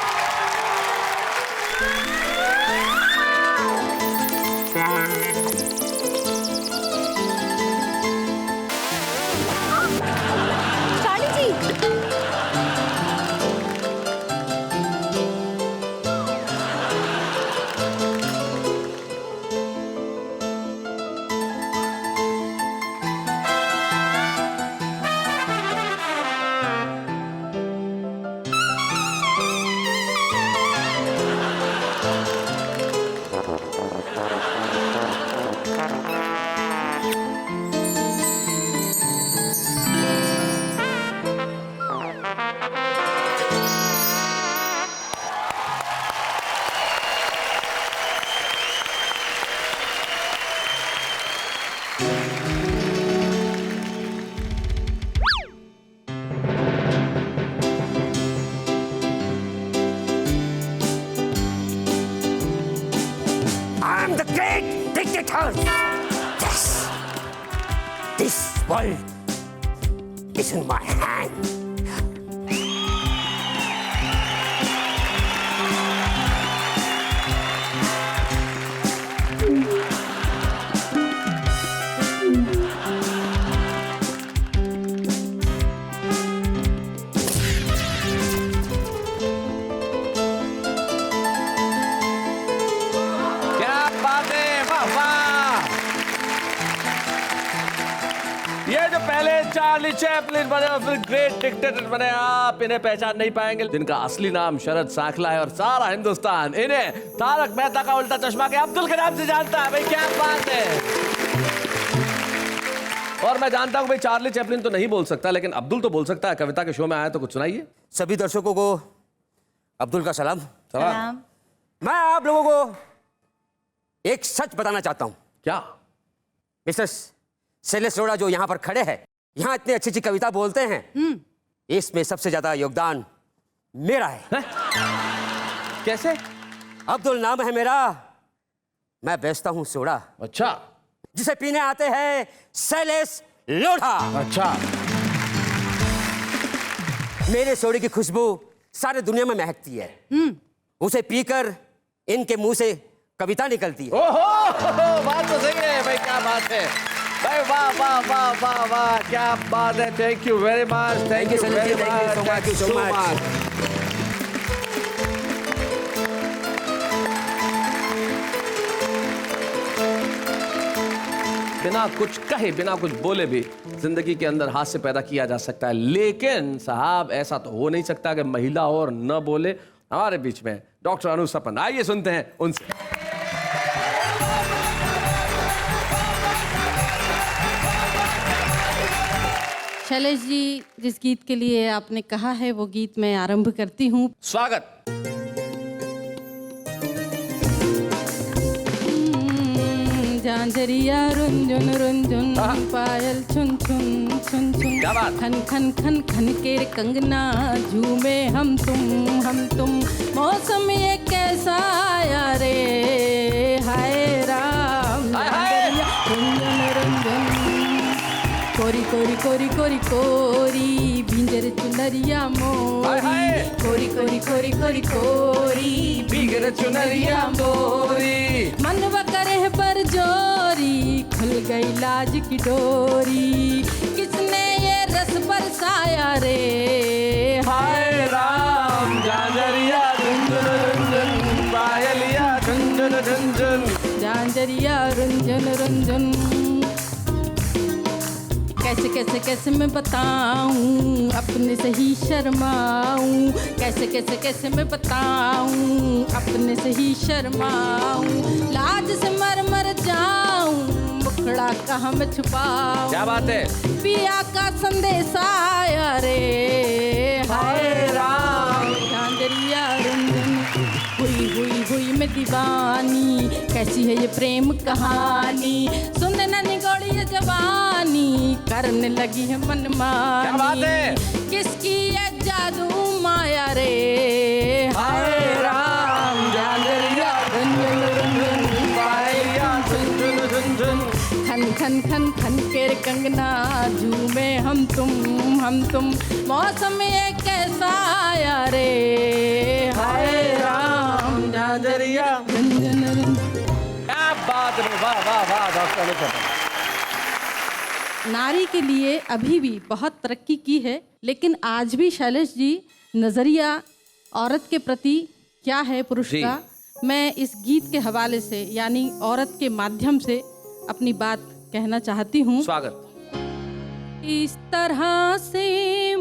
Speaker 9: am the great dictator. Yes. This world is in my hand.
Speaker 2: ये जो पहले चार्ली चैपलिन बने और फिर ग्रेट डिक्टेटर बने, आप इन्हें पहचान नहीं पाएंगे, जिनका असली नाम शरद सांखला है और सारा हिंदुस्तान इन्हें तारक मेहता का उल्टा चश्मा के अब्दुल के नाम से जानता है। भाई क्या बात है। और मैं जानता हूं भाई चार्ली चैपलिन तो नहीं बोल सकता, लेकिन अब्दुल तो बोल सकता है। कविता के शो में आया तो कुछ सुनाइए।
Speaker 9: सभी दर्शकों को अब्दुल का सलाम।
Speaker 3: सलाम।
Speaker 9: मैं आप लोगों को एक सच बताना चाहता हूं।
Speaker 2: क्या?
Speaker 9: मिस्टर शैलेश अरोड़ा जो यहाँ पर खड़े हैं, यहाँ इतनी अच्छी अच्छी कविता बोलते हैं, इसमें सबसे ज्यादा योगदान मेरा है।
Speaker 2: कैसे?
Speaker 9: अब्दुल नाम है मेरा, मैं बेचता हूँ सोडा।
Speaker 2: अच्छा।
Speaker 9: जिसे पीने आते हैं शैलेश लोढ़ा।
Speaker 2: अच्छा।
Speaker 9: मेरे सोडे की खुशबू सारे दुनिया में महकती है। उसे पीकर इनके मुंह से कविता निकलती है।
Speaker 2: ओहो, बात तो सही है भाई, क्या बात है भाई, वाह वाह वाह वाह वाह, क्या बात है। Thank you very much, thank you very much, thank you so much. बिना कुछ कहे, बिना कुछ बोले भी जिंदगी के अंदर हास्य पैदा किया जा सकता है, लेकिन साहब ऐसा तो हो नहीं सकता कि महिला और न बोले। हमारे बीच में डॉक्टर अनु सपन, आइए सुनते हैं उनसे।
Speaker 10: शैलेश जी, जिस गीत के लिए आपने कहा है वो गीत मैं आरंभ करती हूँ।
Speaker 2: स्वागत।
Speaker 10: झांझरिया रुंझुन रुंझुन, पायल छुन छुन छुन छुन, खन खन खन खन के कंगना, झूमे हम तुम, मौसम ये कैसा आया रे, हाय राम। रुंझुन रुंझुन, कोरी कोरी कोरी कोरी कोरी, भिंजर चुनरिया मोरी, कोरी कोरी कोरी कोरी कोरी,
Speaker 2: भिंजर चुनरिया मोरी,
Speaker 10: मनवा करे पर जोरी, खुल गई लाज की डोरी, किसने ये रस बरसाया रे,
Speaker 2: हाय राम। झांझरिया रुंझुन रुंझुन, पायलिया झुंझुन झुंझुन,
Speaker 10: झांझरिया रुंझुन रुंझुन। कैसे कैसे कैसे मैं बताऊं, अपने से ही शर्माऊं, कैसे कैसे कैसे मैं बताऊं, अपने से ही शर्माऊं, लाज से मर जाऊं, मुखड़ा कहाँ मैं छुपाऊं।
Speaker 2: क्या बात है।
Speaker 10: पिया का संदेश आया रे, हाय राम। झांझरिया रुंझुन, हुई हुई हुई मैं दीवानी, कैसी है ये प्रेम कहानी, सुनने न निगोड़ी ये जवानी, करने लगी है मनमानी।
Speaker 2: क्या बात है।
Speaker 10: किसकी ये जादू माया रे,
Speaker 2: हाय राम। झांझरिया रुंझुन रुंझुन, पायलिया झुंझुन झुंझुन,
Speaker 10: खन खन खन खन के कंगना, झूमे हम तुम, मौसम ये कैसा आया रे, हाय राम।
Speaker 2: झांझरिया
Speaker 10: रुंझुन रुंझुन।
Speaker 2: क्या बात है, वाह वाह वाह डॉक्टर अनु सपन।
Speaker 10: नारी के लिए अभी भी बहुत तरक्की की है, लेकिन आज भी शैलेश जी नजरिया औरत के प्रति क्या है पुरुष का, मैं इस गीत के हवाले से यानी औरत के माध्यम से अपनी बात कहना चाहती हूँ।
Speaker 2: स्वागत।
Speaker 10: इस तरह से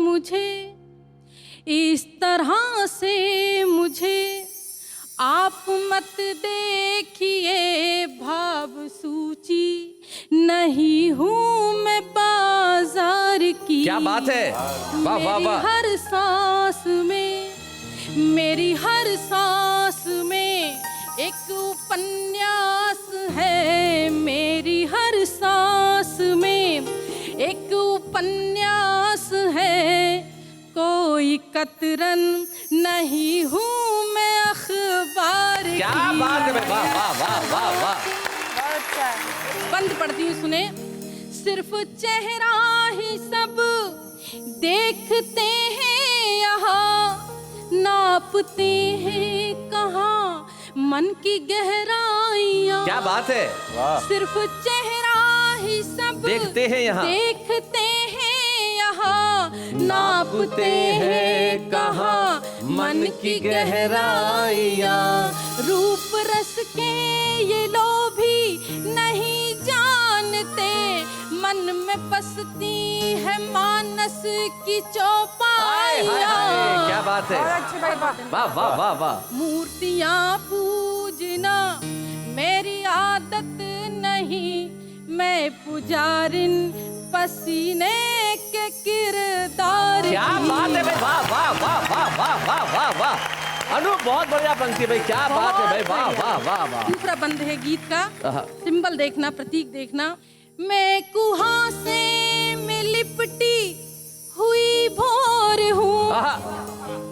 Speaker 10: मुझे आप मत देखिए, भाव सूची नहीं हूँ मैं बाजार की।
Speaker 2: क्या बात है, वाह वाह वाह।
Speaker 10: हर सांस में, मेरी हर सांस में एक उपन्यास है, मेरी हर सांस में एक उपन्यास है, कोई कतरन नहीं हूँ मैं अखबार की।
Speaker 2: क्या बात है, वाह वाह वाह वाह वाह।
Speaker 10: बंद पढ़ती हूँ, सुने। सिर्फ चेहरा ही सब देखते हैं यहाँ, नापते हैं कहाँ मन की गहराइयाँ।
Speaker 2: क्या बात है।
Speaker 10: सिर्फ चेहरा ही सब
Speaker 2: देखते हैं यहाँ,
Speaker 10: देखते हैं यहाँ, नापते हैं कहाँ मन की गहराइयाँ। रूप रस के ये लोभी नहीं जानते, मन में बसती की
Speaker 2: हाय,
Speaker 10: चौपाई
Speaker 2: हाय, हाय, क्या बात है। वाह वाह वाह वाह।
Speaker 10: मूर्तियाँ पूजना मेरी आदत नहीं, मैं पुजारिन पसीने के किरदार
Speaker 2: क्या
Speaker 10: की।
Speaker 2: बात है भाई, वाह वाह वाह वाह वाह वाह वाह वाह। अनु बहुत बढ़िया पंक्ति भाई, क्या बात है भाई, वाह वाह वाह वाह।
Speaker 10: दूसरा बंद है गीत का, सिंबल देखना, प्रतीक देखना। मैं कुहासे में लिपटी हुई भोर हूँ,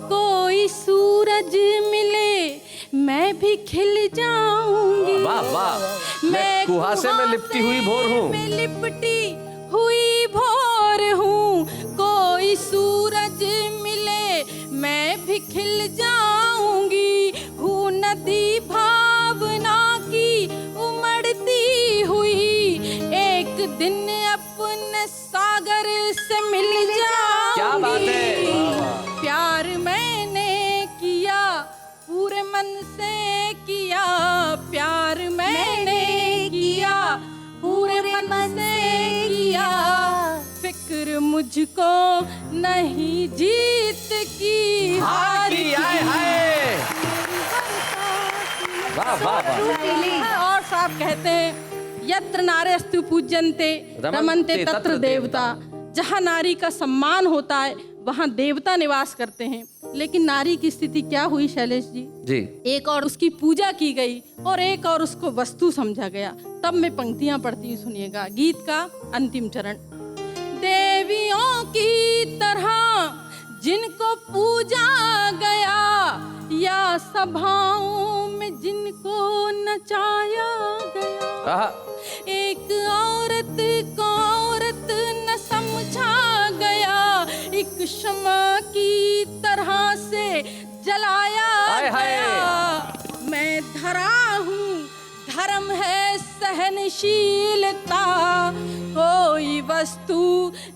Speaker 10: कोई सूरज मिले मैं भी खिल जाऊंगी।
Speaker 2: वाह वाह। मैं कुहासे में लिपटी हुई भोर हूँ,
Speaker 10: में लिपटी हुई भोर हूँ, कोई सूरज मिले मैं भी खिल जाऊंगी। हूँ नदी भावना की उमड़ती हुई, एक दिन अपने सागर से मिल जाऊंगी।
Speaker 2: क्या बात है।
Speaker 10: प्यार मैंने किया पूरे मन से किया, प्यार मैंने किया पूरे मन से किया। फिक्र मुझको नहीं जीत की हार की।
Speaker 2: हाय हाय। वाह वाह वाह।
Speaker 10: और साहब कहते हैं यत्र नारेस्तु पूज्यन्ते रमन्ते तत्र देवता। जहाँ नारी का सम्मान होता है वहाँ देवता निवास करते हैं। लेकिन नारी की स्थिति क्या हुई शैलेश जी?
Speaker 2: जी।
Speaker 10: एक और उसकी पूजा की गई और एक और उसको वस्तु समझा गया। तब मैं पंक्तियां पढ़ती हूँ, सुनिएगा। गीत का अंतिम चरण। देवियों की तरह जिनको पूजा गया, या सभाओं में जिनको नचाया गया, एक औरत को औरत न समझा गया, एक क्षमा की तरह से जलाया गया। मैं धरा हूँ, धर्म है सहनशीलता, कोई वस्तु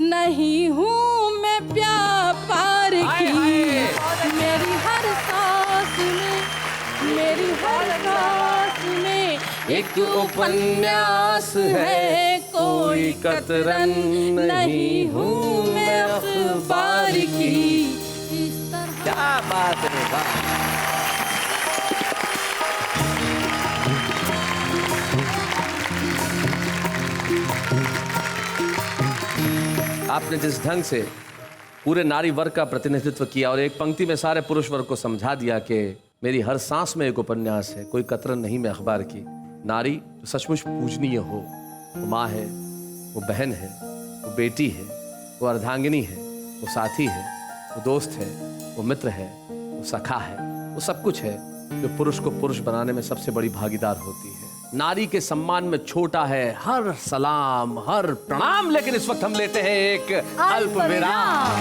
Speaker 10: नहीं हूँ मैं व्यापार की। मेरी हर सांस में, मेरी हर सांस में एक उपन्यास है, कोई कतरन नहीं हूँ मैं अखबार की। इस तरह।
Speaker 2: क्या बात है, वाह। आपने जिस ढंग से पूरे नारी वर्ग का प्रतिनिधित्व किया और एक पंक्ति में सारे पुरुष वर्ग को समझा दिया कि मेरी हर सांस में एक उपन्यास है, कोई कतरन नहीं मैं अखबार की। नारी जो सचमुच पूजनीय हो, वो माँ है, वो बहन है, वो बेटी है, वो अर्धांगिनी है, वो साथी है, वो दोस्त है, वो मित्र है, वो सखा है, वो सब कुछ है जो पुरुष को पुरुष बनाने में सबसे बड़ी भागीदार होती है। नारी के सम्मान में छोटा है हर सलाम, हर प्रणाम। लेकिन इस वक्त हम लेते हैं एक अल्प विराम।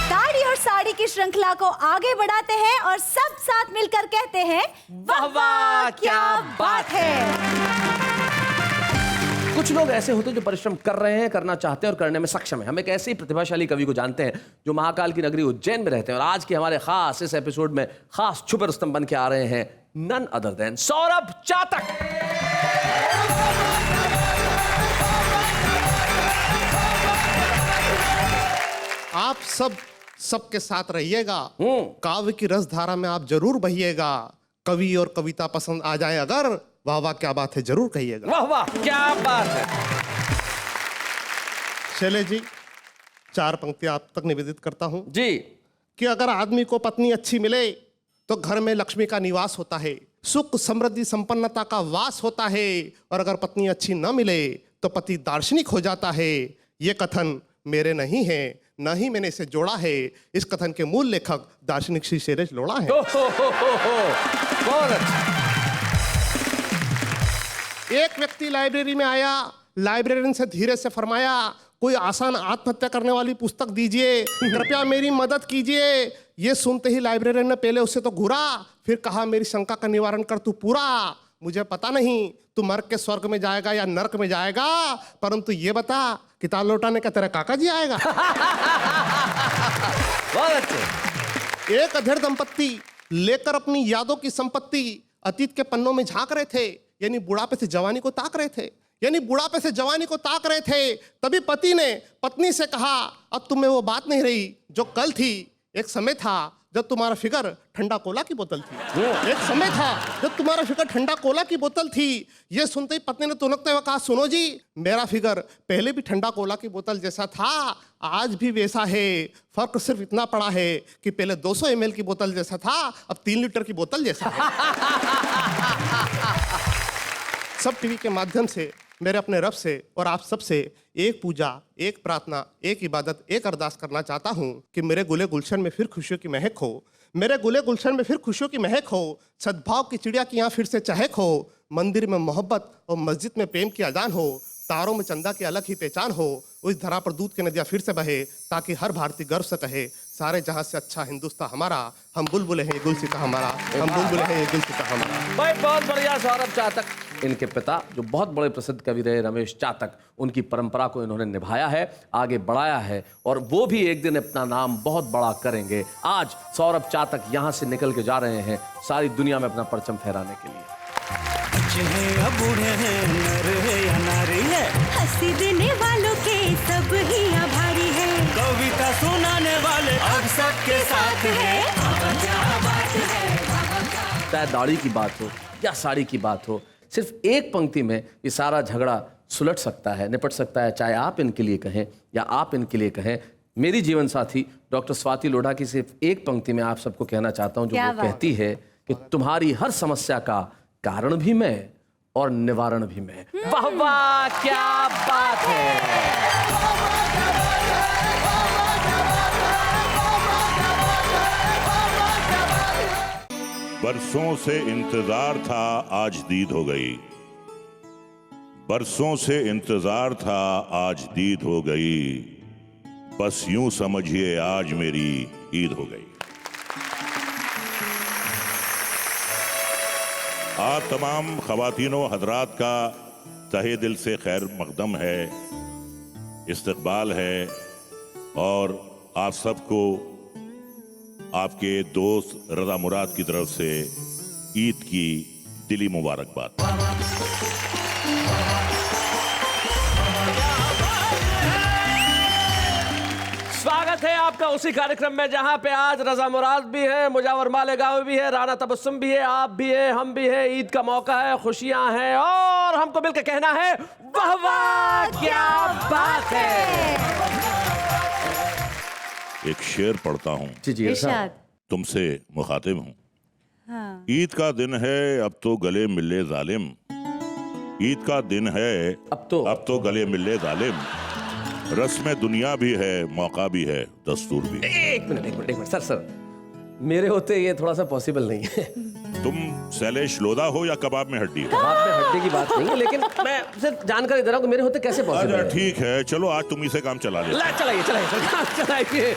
Speaker 3: दाढ़ी और साड़ी की श्रृंखला को आगे बढ़ाते हैं और सब साथ मिलकर कहते हैं वाह वाह क्या बात है।
Speaker 2: कुछ लोग ऐसे होते हैं जो परिश्रम कर रहे हैं, करना चाहते हैं और करने में सक्षम है। हम एक ऐसे ही प्रतिभाशाली कवि को जानते हैं जो महाकाल की नगरी उज्जैन में रहते हैं और आज के हमारे खास इस एपिसोड में खास छुपे रुस्तम बन के आ रहे हैं, नन अदर देन सौरभ चातक।
Speaker 8: आप सबके साथ रहिएगा, काव्य की रसधारा में आप जरूर बहिएगा। कवि और कविता पसंद आ जाए अगर, वाह वाह क्या बात है जरूर कहिएगा।
Speaker 2: वाह वाह क्या बात है।
Speaker 8: शैलेश जी, 4 पंक्तियां आप तक निवेदित करता हूं
Speaker 2: जी।
Speaker 8: कि अगर आदमी को पत्नी अच्छी मिले तो घर में लक्ष्मी का निवास होता है, सुख समृद्धि संपन्नता का वास होता है, और अगर पत्नी अच्छी न मिले तो पति दार्शनिक हो जाता है। ये कथन मेरे नहीं है, न ही मैंने इसे जोड़ा है। इस कथन के मूल लेखक दार्शनिक श्री शैलेश लोढ़ा है।
Speaker 2: बहुत अच्छा।
Speaker 8: एक व्यक्ति लाइब्रेरी में आया, लाइब्रेरियन से धीरे से फरमाया, कोई आसान आत्महत्या करने वाली पुस्तक दीजिए, कृपया मेरी मदद कीजिए। ये सुनते ही लाइब्रेरियन ने पहले उससे तो घूरा, फिर कहा मेरी शंका का निवारण कर तू पूरा। मुझे पता नहीं तू मर के स्वर्ग में जाएगा या नरक में जाएगा, परंतु ये बता किताब लौटाने का तेरा काका जी आएगा।
Speaker 2: बहुत अच्छे।
Speaker 8: एक अधेड़ दंपत्ति लेकर अपनी यादों की संपत्ति अतीत के पन्नों में झांक रहे थे, यानी बुढ़ापे से जवानी को ताक रहे थे, तभी पति ने पत्नी से कहा, अब तुम्हें वो बात नहीं रही जो कल थी। एक समय था जब तुम्हारा फिगर ठंडा कोला की बोतल थी। ये सुनते ही पत्नी ने तुनकते हुए कहा, सुनो जी, मेरा फिगर पहले भी ठंडा कोला की बोतल जैसा था, आज भी वैसा है। फर्क सिर्फ इतना पड़ा है कि पहले 200 ml की बोतल जैसा था, अब 3 लीटर की बोतल जैसा है। सब टीवी के माध्यम से मेरे अपने रब से और आप सब से एक पूजा, एक प्रार्थना, एक इबादत, एक अरदास करना चाहता हूँ कि मेरे गुले गुलशन में फिर खुशियों की महक हो, सद्भाव की चिड़िया की यहाँ फिर से चहक हो, मंदिर में मोहब्बत और मस्जिद में प्रेम की अजान हो, तारों में चंदा की अलग ही पहचान हो, उस धरा पर दूध की नदियाँ फिर से बहे, ताकि हर भारतीय गर्व से कहे, सारे जहां से अच्छा हिंदुस्तान हमारा, हम बुलबुल हैं गुलसिता हमारा, हम बुलबुल हैं गुलसिता हमारा।
Speaker 2: भाई बहुत बढ़िया। सौरभ चातक, इनके पिता जो बहुत बड़े प्रसिद्ध कवि रहे रमेश चातक, उनकी परंपरा को इन्होंने निभाया है, आगे बढ़ाया है, और वो भी एक दिन अपना नाम बहुत बड़ा करेंगे। आज सौरभ चातक यहाँ से निकल के जा रहे हैं सारी दुनिया में अपना परचम फहराने के लिए।
Speaker 11: बूढ़े हैं, नर है या नारी है,
Speaker 6: हंसी देने वालों के सब ही आभारी है,
Speaker 11: कविता सुनाने वाले अब सबके साथ है।
Speaker 2: चाहे दाढ़ी की बात हो या साड़ी की बात हो, सिर्फ एक पंक्ति में ये सारा झगड़ा सुलट सकता है, निपट सकता है। चाहे आप इनके लिए कहें या आप इनके लिए कहें। मेरी जीवन साथी डॉक्टर स्वाति लोढ़ा की सिर्फ एक पंक्ति में आप सबको कहना चाहता हूं, जो वो कहती है कि तुम्हारी हर समस्या का कारण भी मैं और निवारण भी मैं। वाह वाह, क्या बात है।
Speaker 12: बरसों से इंतजार था, आज दीद हो गई। बरसों से इंतजार था, आज दीद हो गई। बस यूं समझिए आज मेरी ईद हो गई। आप तमाम ख़वातीनो हजरात का तहे दिल से खैर मकदम है, इस्तकबाल है, और आप सबको आपके दोस्त रज़ा मुराद की तरफ से ईद की दिली मुबारकबाद।
Speaker 2: स्वागत है आपका उसी कार्यक्रम में जहां पे आज रज़ा मुराद भी है, मुजावर मालेगांव भी है, राना तबस्सुम भी है, आप भी है, हम भी है। ईद का मौका है, खुशियां हैं, और हमको मिलकर कहना है वाह वाह, क्या बात है।
Speaker 12: एक शेर पढ़ता हूँ, तुमसे मुखातिब हूँ।
Speaker 3: हाँ।
Speaker 12: ईद का दिन है, अब तो गले मिले जालिम। ईद का दिन है, अब तो गले मिले जालिम। रस्म दुनिया भी है, मौका भी है, दस्तूर भी है।
Speaker 2: एक मिनट सर, मेरे होते ये थोड़ा सा पॉसिबल नहीं है।
Speaker 12: तुम शैलेश लोधा हो या कबाब में हड्डी हो?
Speaker 2: कबाब में हड्डी की बात नहीं है, लेकिन मैं सिर्फ जानकारी दे रहा हूँ कि मेरे होते कैसे पॉसिबल है।
Speaker 12: ठीक है, चलो आज तुम इसे काम चला ले।
Speaker 2: चलाइए।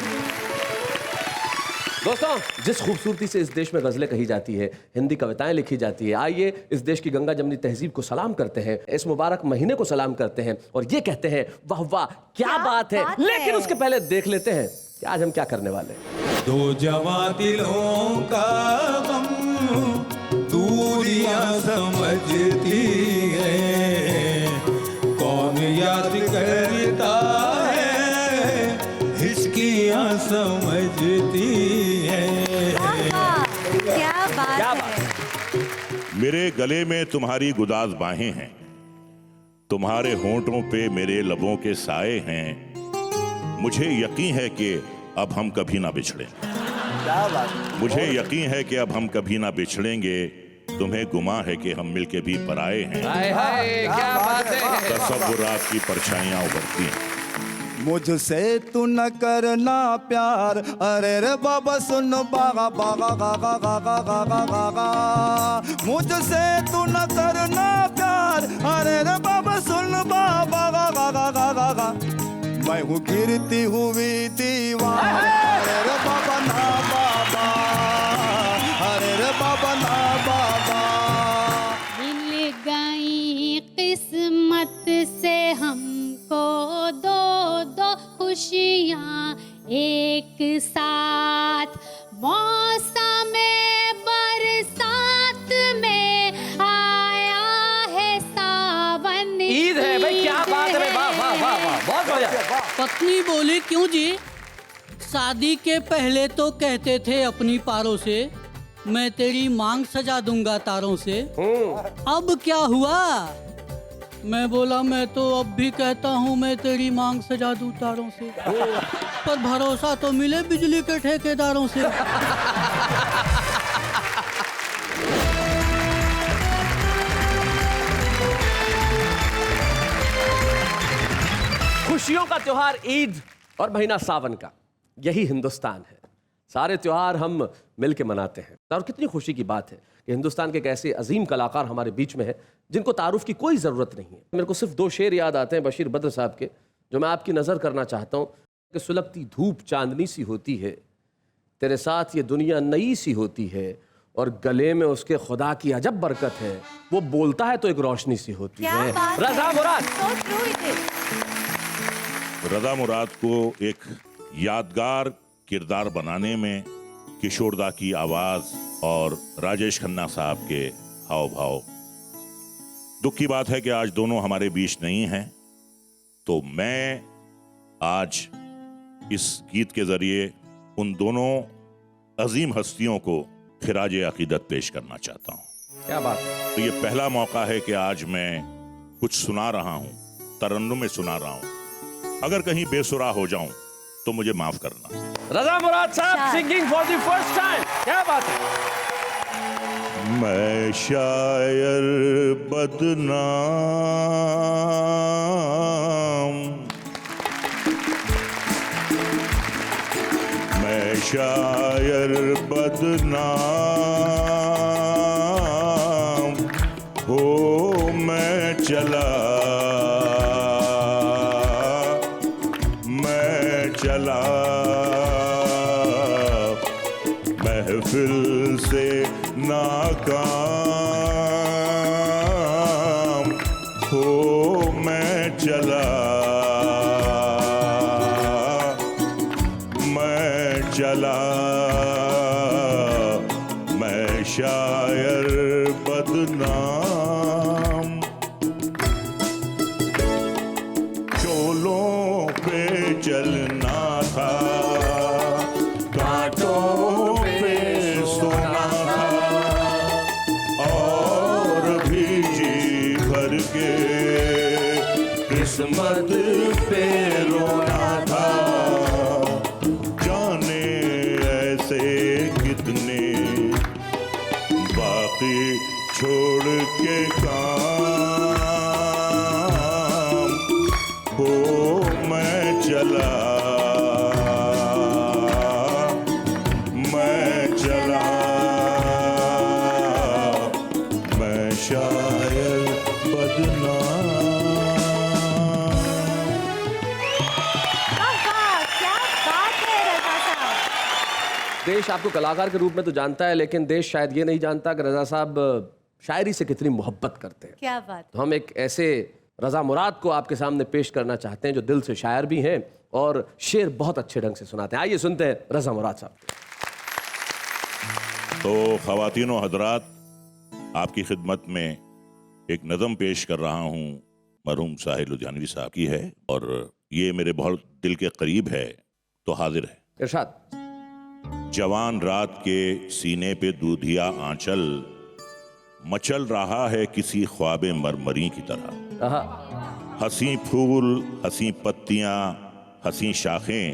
Speaker 2: दोस्तों, जिस खूबसूरती से इस देश में गजलें कही जाती है, हिंदी कविताएं लिखी जाती है, आइए इस देश की गंगा जमनी तहजीब को सलाम करते हैं, इस मुबारक महीने को सलाम करते हैं, और ये कहते हैं वाह वाह, क्या बात है। लेकिन उसके पहले देख लेते हैं कि आज हम क्या करने वाले हैं।
Speaker 11: दो जवां दिलों का गम दूरियां समझती है, कौन याद करता है, हिचकियां समझती है।
Speaker 3: क्या बात है।
Speaker 12: मेरे गले में तुम्हारी गुदाज बाहें हैं, तुम्हारे होंठों पे मेरे लबों के साए हैं। मुझे यकीन है कि अब हम कभी ना बिछड़े। मुझे यकीन है कि अब हम कभी ना बिछड़ेंगे। तुम्हें गुमा है कि हम मिलके भी पराए हैं।
Speaker 2: क्या बात है।
Speaker 12: तसव्वुरात की परछाइयां उभरती हैं।
Speaker 11: मुझसे तू न करना प्यार, अरे रे बाबा सुन बागा बागा गागा गागा गागा गागा। मुझसे तू न करना प्यार, अरे रे बाबा सुन बाबा गागा गागा गागा। मैं हूँ गिरती हुई दीवार, अरे रे बाबा ना बाबा, अरे रे बाबा ना बाबा।
Speaker 6: मिल गई किस्मत से हमको दो दो खुशियाँ एक साथ, मौसम
Speaker 13: नहीं बोली क्यों जी? शादी के पहले तो कहते थे अपनी पारों से मैं तेरी मांग सजा दूंगा तारों से। अब क्या हुआ? मैं बोला मैं तो अब भी कहता हूँ मैं तेरी मांग सजा दूं तारों से, पर भरोसा तो मिले बिजली के ठेकेदारों से।
Speaker 14: खुशियों का त्योहार ईद और महीना सावन का, यही हिंदुस्तान है। सारे त्योहार हम मिलके मनाते हैं और कितनी खुशी की बात है कि हिंदुस्तान के एक ऐसे अजीम कलाकार हमारे बीच में है जिनको तारुफ की कोई ज़रूरत नहीं है। मेरे को सिर्फ 2 शेर याद आते हैं बशीर बद्र साहब के, जो मैं आपकी नज़र करना चाहता हूँ कि सुलगती धूप चांदनी सी होती है, तेरे साथ ये दुनिया नई सी होती है, और गले में उसके खुदा की अजब बरकत है, वो बोलता है तो एक रोशनी सी होती है। रज़ा मुराद।
Speaker 12: रज़ा मुराद को एक यादगार किरदार बनाने में किशोरदा की आवाज और राजेश खन्ना साहब के हाव भाव। दुख की बात है कि आज दोनों हमारे बीच नहीं हैं, तो मैं आज इस गीत के जरिए उन दोनों अजीम हस्तियों को खिराज अकीदत पेश करना चाहता हूं।
Speaker 14: क्या बात है।
Speaker 12: तो ये पहला मौका है कि आज मैं कुछ सुना रहा हूं, तरन्नुम में सुना रहा हूं। अगर कहीं बेसुरा हो जाऊं तो मुझे माफ करना।
Speaker 14: रज़ा मुराद साहब singing for the first time, क्या बात है।
Speaker 12: मैं शायर बदनाम, मैं शायर बदनाम हो, मैं चला महफिल से नाकाम हो, मैं चला मैं शायर बदनाम। शोलों पे चलना था, कांटों पे सोना था, और भी जी भर के किस्मत पे रोना था। जाने ऐसे कितने बाकी छोड़ के काम हो, मैं चला मैं शायर बदनाम।
Speaker 3: क्या बात है रज़ा साहब।
Speaker 14: देश आपको कलाकार के रूप में तो जानता है, लेकिन देश शायद ये नहीं जानता कि रज़ा साहब शायरी से कितनी मोहब्बत करते हैं।
Speaker 3: क्या बात।
Speaker 14: तो हम एक ऐसे रज़ा मुराद को आपके सामने पेश करना चाहते हैं जो दिल से शायर भी हैं और शेर बहुत अच्छे ढंग से सुनाते हैं। आइए सुनते हैं रज़ा मुराद साहब।
Speaker 12: तो ख़वातीन व हज़रात, आपकी खिदमत में एक नज़म पेश कर रहा हूँ, मरहूम साहिर लुधियानवी साहब की है, और ये मेरे बहुत दिल के करीब है, तो हाजिर है।
Speaker 14: इरशाद।
Speaker 12: जवान रात के सीने पे दूधिया आंचल मचल रहा है किसी ख्वाबे मरमरी की तरह। हंसी फूल, हंसी पत्तियां, हंसी शाखें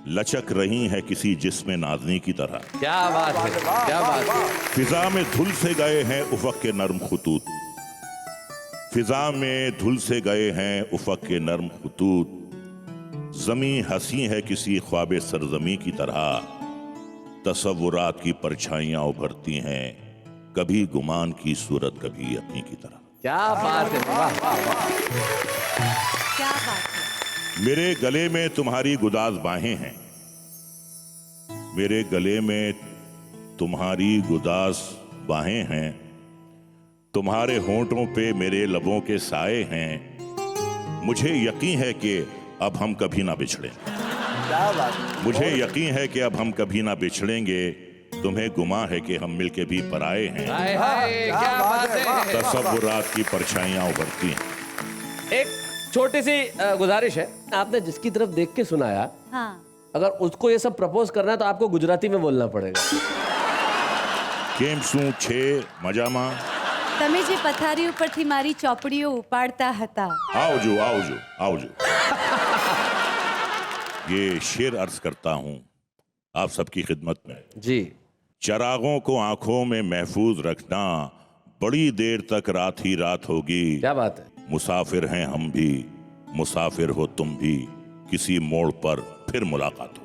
Speaker 12: लचक रही है किसी जिस्म नाज़नी की तरह।
Speaker 14: क्या बात है, क्या बात है।
Speaker 12: फिजा में धुल से गए हैं उफ़क़ के नर्म खुतूत, फिजा में धुल से गए हैं उफ़क़ के नर्म खुतूत। ज़मी हंसी है किसी ख्वाबे सरज़मी की तरह, तसव्वुरात की परछाइयाँ उभरती हैं, कभी गुमान की सूरत कभी अपनी की तरह।
Speaker 14: क्या बात है, वाह वाह वाह।
Speaker 3: क्या बात है।
Speaker 12: मेरे गले में तुम्हारी गुदाज बाहें हैं, मेरे गले में तुम्हारी गुदाज बाहें हैं, तुम्हारे होंठों पे मेरे लबों के साए हैं। मुझे यकीन है कि अब हम कभी ना बिछड़े, मुझे यकीन है कि अब हम कभी ना बिछड़ेंगे। तुम्हें गुमा है कि हम मिलके भी पराए हैं।
Speaker 14: क्या बात है।
Speaker 12: तसव्वुरात की परछाइयां उभरती हैं।
Speaker 14: एक छोटी सी गुजारिश है, आपने जिसकी तरफ देख के सुनाया,
Speaker 3: हाँ
Speaker 14: अगर उसको ये सब प्रपोज करना है तो आपको गुजराती में बोलना पड़ेगा।
Speaker 12: केम શું છે મજામાં?
Speaker 3: તમે જે પથારી ઉપરથી મારી ચોપડીઓ ઉપાડતા હતા।
Speaker 12: આવજો આવજો આવજો। ये शेर अर्ज करता हूँ आप सबकी खिदमत में।
Speaker 14: जी।
Speaker 12: चरागों को आंखों में महफूज रखना, बड़ी देर तक रात ही रात होगी।
Speaker 14: क्या बात है।
Speaker 12: मुसाफिर हैं हम भी, मुसाफिर हो तुम भी, किसी मोड़ पर फिर मुलाकात हो।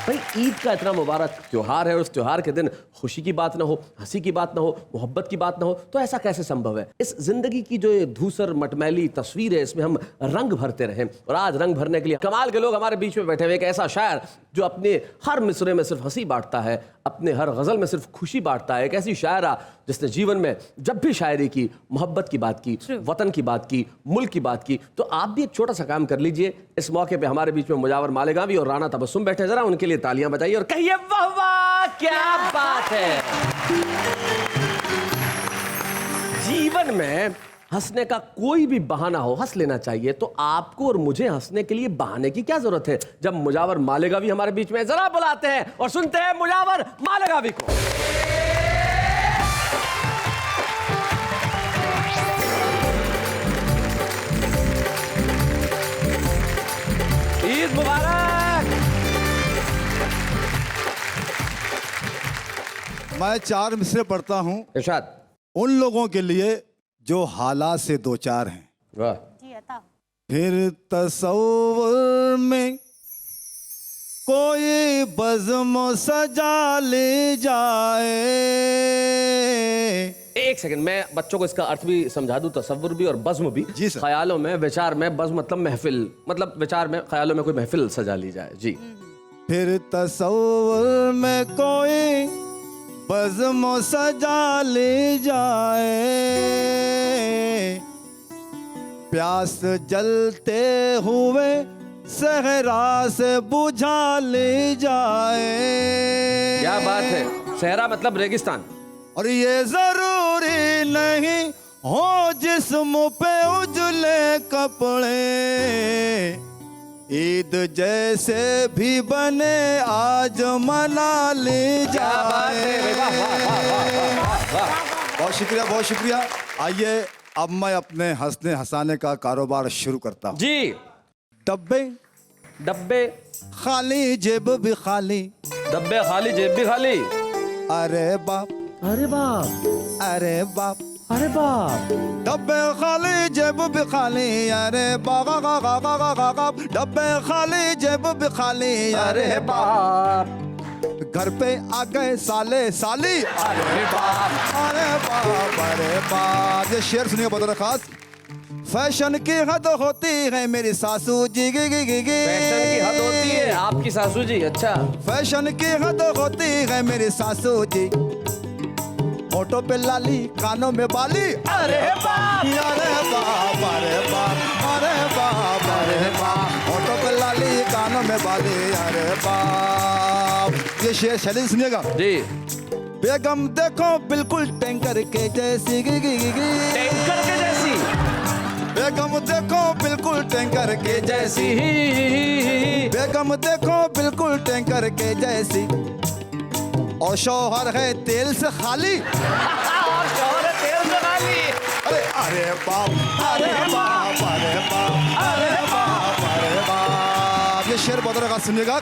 Speaker 14: भाई ईद का इतना मुबारक त्योहार है और उस त्योहार के दिन खुशी की बात ना हो, हंसी की बात ना हो, मोहब्बत की बात ना हो, तो ऐसा कैसे संभव है। इस जिंदगी की जो ये धूसर मटमैली तस्वीर है, इसमें हम रंग भरते रहें। और आज रंग भरने के लिए कमाल के लोग हमारे बीच में बैठे हुए। एक ऐसा शायर जो अपने हर मिसरे में सिर्फ हंसी बांटता है, अपने हर गजल में सिर्फ खुशी बांटता है। एक ऐसी शायरा जिसने जीवन में जब भी शायरी की, मोहब्बत की बात की, वतन की बात की, मुल्क की बात की। तो आप भी एक छोटा सा काम कर लीजिए। इस मौके पे हमारे बीच में मुजावर मालेगावी और राना तबस्सुम बैठे, जरा उनके लिए तालियां बजाइए और कहिए वाह वाह क्या बात है। जीवन में हंसने का कोई भी बहाना हो, हंस लेना चाहिए। तो आपको और मुझे हंसने के लिए बहाने की क्या जरूरत है। जब मुजावर मालेगावी हमारे बीच में, जरा बुलाते हैं और सुनते हैं मुजावर मालेगावी को। ईद मुबारक।
Speaker 11: मैं 4 मिसरे पढ़ता हूँ
Speaker 14: इरशाद।
Speaker 11: उन लोगों के लिए जो हालात से दो चार हैं।
Speaker 14: वाह।
Speaker 11: फिर तसव्वुर में कोई बज़्म सजा ले जाए।
Speaker 14: एक सेकंड, मैं बच्चों को इसका अर्थ भी समझा दूं। तसव्वुर भी और बज़्म भी। जी सर। ख्यालों में, विचार में, बज़्म मतलब महफिल, मतलब विचार में, ख्यालों में कोई महफिल सजा ली जाए। जी।
Speaker 11: फिर तसव्वुर में कोई बज़्म सजा ले जाए, प्यास जलते हुए सहरा से बुझा ले जाए।
Speaker 14: क्या बात है। सहरा मतलब रेगिस्तान।
Speaker 11: और ये जरूरी नहीं हो जिस्म पे उजले कपड़े, ईद जैसे भी बने आज मना ले जाए। बहुत शुक्रिया, बहुत शुक्रिया। आइए अब मैं अपने हंसने हंसाने का कारोबार शुरू करता हूँ।
Speaker 14: जी।
Speaker 11: डब्बे
Speaker 14: डब्बे
Speaker 11: खाली, जेब भी खाली।
Speaker 14: डब्बे खाली, जेब भी खाली।
Speaker 11: अरे बाप,
Speaker 14: अरे बाप,
Speaker 11: अरे बाप,
Speaker 14: अरे बाप।
Speaker 11: डब्बे खाली, जेब भी खाली। अरे बाबा गा गा गा गा गा गा। डब्बे खाली, जेब भी खाली। अरे बाप। घर पे आ गए साले साली। अरे बाप, अरे बाप, अरे बाप। ये शेर सुनिए बहुत खास। फैशन की हद होती है मेरी सासू जी। गी गी गी गी।
Speaker 14: फैशन की हद होती है आपकी सासू जी। अच्छा।
Speaker 11: फैशन की हद होती है मेरी सासू जी। होठों पे लाली, कानों में बाली। अरे बाप, अरे बाप, अरे बाप, अरे बाप, अरे बाप। होठों पे लाली, कानों में बाली। अरे बाप। ये शेर शैली सुनिएगा
Speaker 14: जी।
Speaker 11: बेगम देखो बिल्कुल टैंकर के जैसी। गी गी गी गी।
Speaker 14: टैंकर के जैसी।
Speaker 11: बेगम देखो बिल्कुल टैंकर के जैसी। बेगम देखो बिल्कुल टैंकर के जैसी। और शौहर है तेल से खाली।
Speaker 14: और शौहर है तेल से खाली।
Speaker 11: अरे अरे बाप, अरे बाप, अरे बाप, अरे बाप, अरे बाप। ये शेर बहुत रखा सुनिएगा।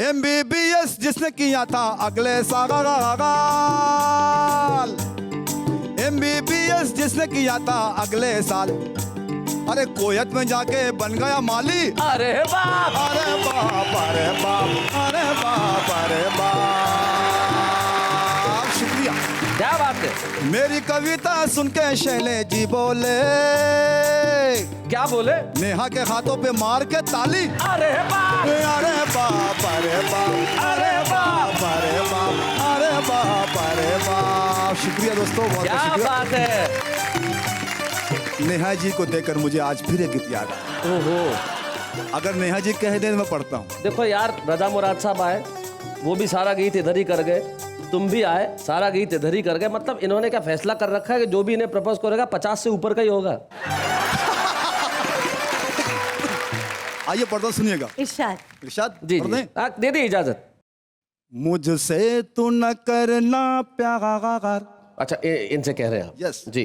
Speaker 11: MBBS जिसने किया था अगले साल। MBBS जिसने किया था अगले साल। अरे कोयत में जाके बन गया माली।
Speaker 14: अरे बाप,
Speaker 11: अरे बाप, अरे बाप, अरे बाप, अरे बाप। शुक्रिया।
Speaker 14: क्या बात है।
Speaker 11: मेरी कविता सुन के शैले जी बोले।
Speaker 14: क्या बोले।
Speaker 11: नेहा के हाथों पे मार के ताली।
Speaker 14: अरे बाप,
Speaker 11: अरे बाप, अरे बाप, अरे बाप, अरे बाप। शुक्रिया दोस्तों, बहुत
Speaker 14: क्या
Speaker 11: शुक्रिया।
Speaker 14: बात है।
Speaker 11: नेहा जी को देखकर मुझे आज फिर एक गीत याद आया।
Speaker 14: ओहो,
Speaker 11: अगर नेहा जी कह दे तो मैं पढ़ता हूँ।
Speaker 14: देखो यार, रजा मुराद साहब आए, वो भी सारा गीत इधर ही कर गए, तुम भी आए, सारा गीत इधर ही कर गए। मतलब इन्होंने क्या फैसला कर रखा है कि जो भी इन्हें प्रपोज करेगा 50 से ऊपर का ही होगा।
Speaker 11: आइए पढ़ता सुनिएगा।
Speaker 3: इरशाद।
Speaker 11: इरशाद
Speaker 14: जी
Speaker 11: पढ़
Speaker 14: जी,
Speaker 11: दें?
Speaker 14: दे दी इजाजत।
Speaker 11: मुझसे तू न करना प्यार।
Speaker 14: अच्छा, इनसे कह रहे हैं आप?
Speaker 11: यस
Speaker 14: जी।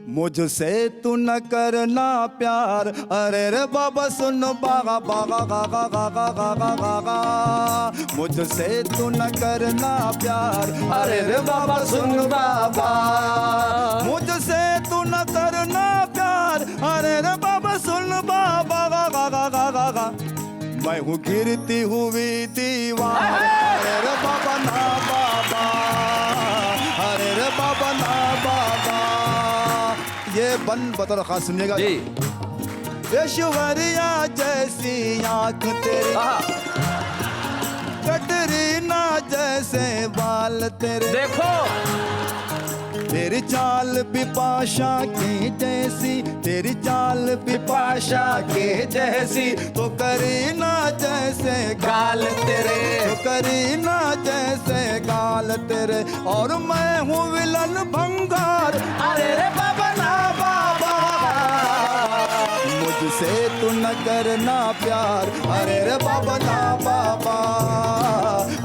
Speaker 11: मुझसे तू न करना प्यार, अरे रे बाबा सुन बागा बागा गागा गागा गागा गागा। मुझसे तू न करना प्यार, अरे रे बाबा सुन बाबा। मुझसे तू न करना प्यार, अरे रे बाबा सुन बाबा गागा गागा गागा। मैं हूँ गिरती हुई दीवार, अरे रे बाबा ना बाबा, अरे रे बाबा ना बाबा। ये बन बतौर खास सुनिएगा
Speaker 14: जी।
Speaker 11: ऐश्वर्या जैसी आंख तेरी, कटरीना जैसे बाल तेरे,
Speaker 14: देखो
Speaker 11: तेरी चाल बिपाशा की जैसी, तेरी चाल बिपाशा की जैसी। तो करीना जैसे गाल तेरे, तो करीना जैसे गाल तेरे। और मैं हूँ विलन भंगार, अरे रे बाबा ना बाबा। मुझसे तू न करना प्यार, अरे रे बाबा ना बाबा,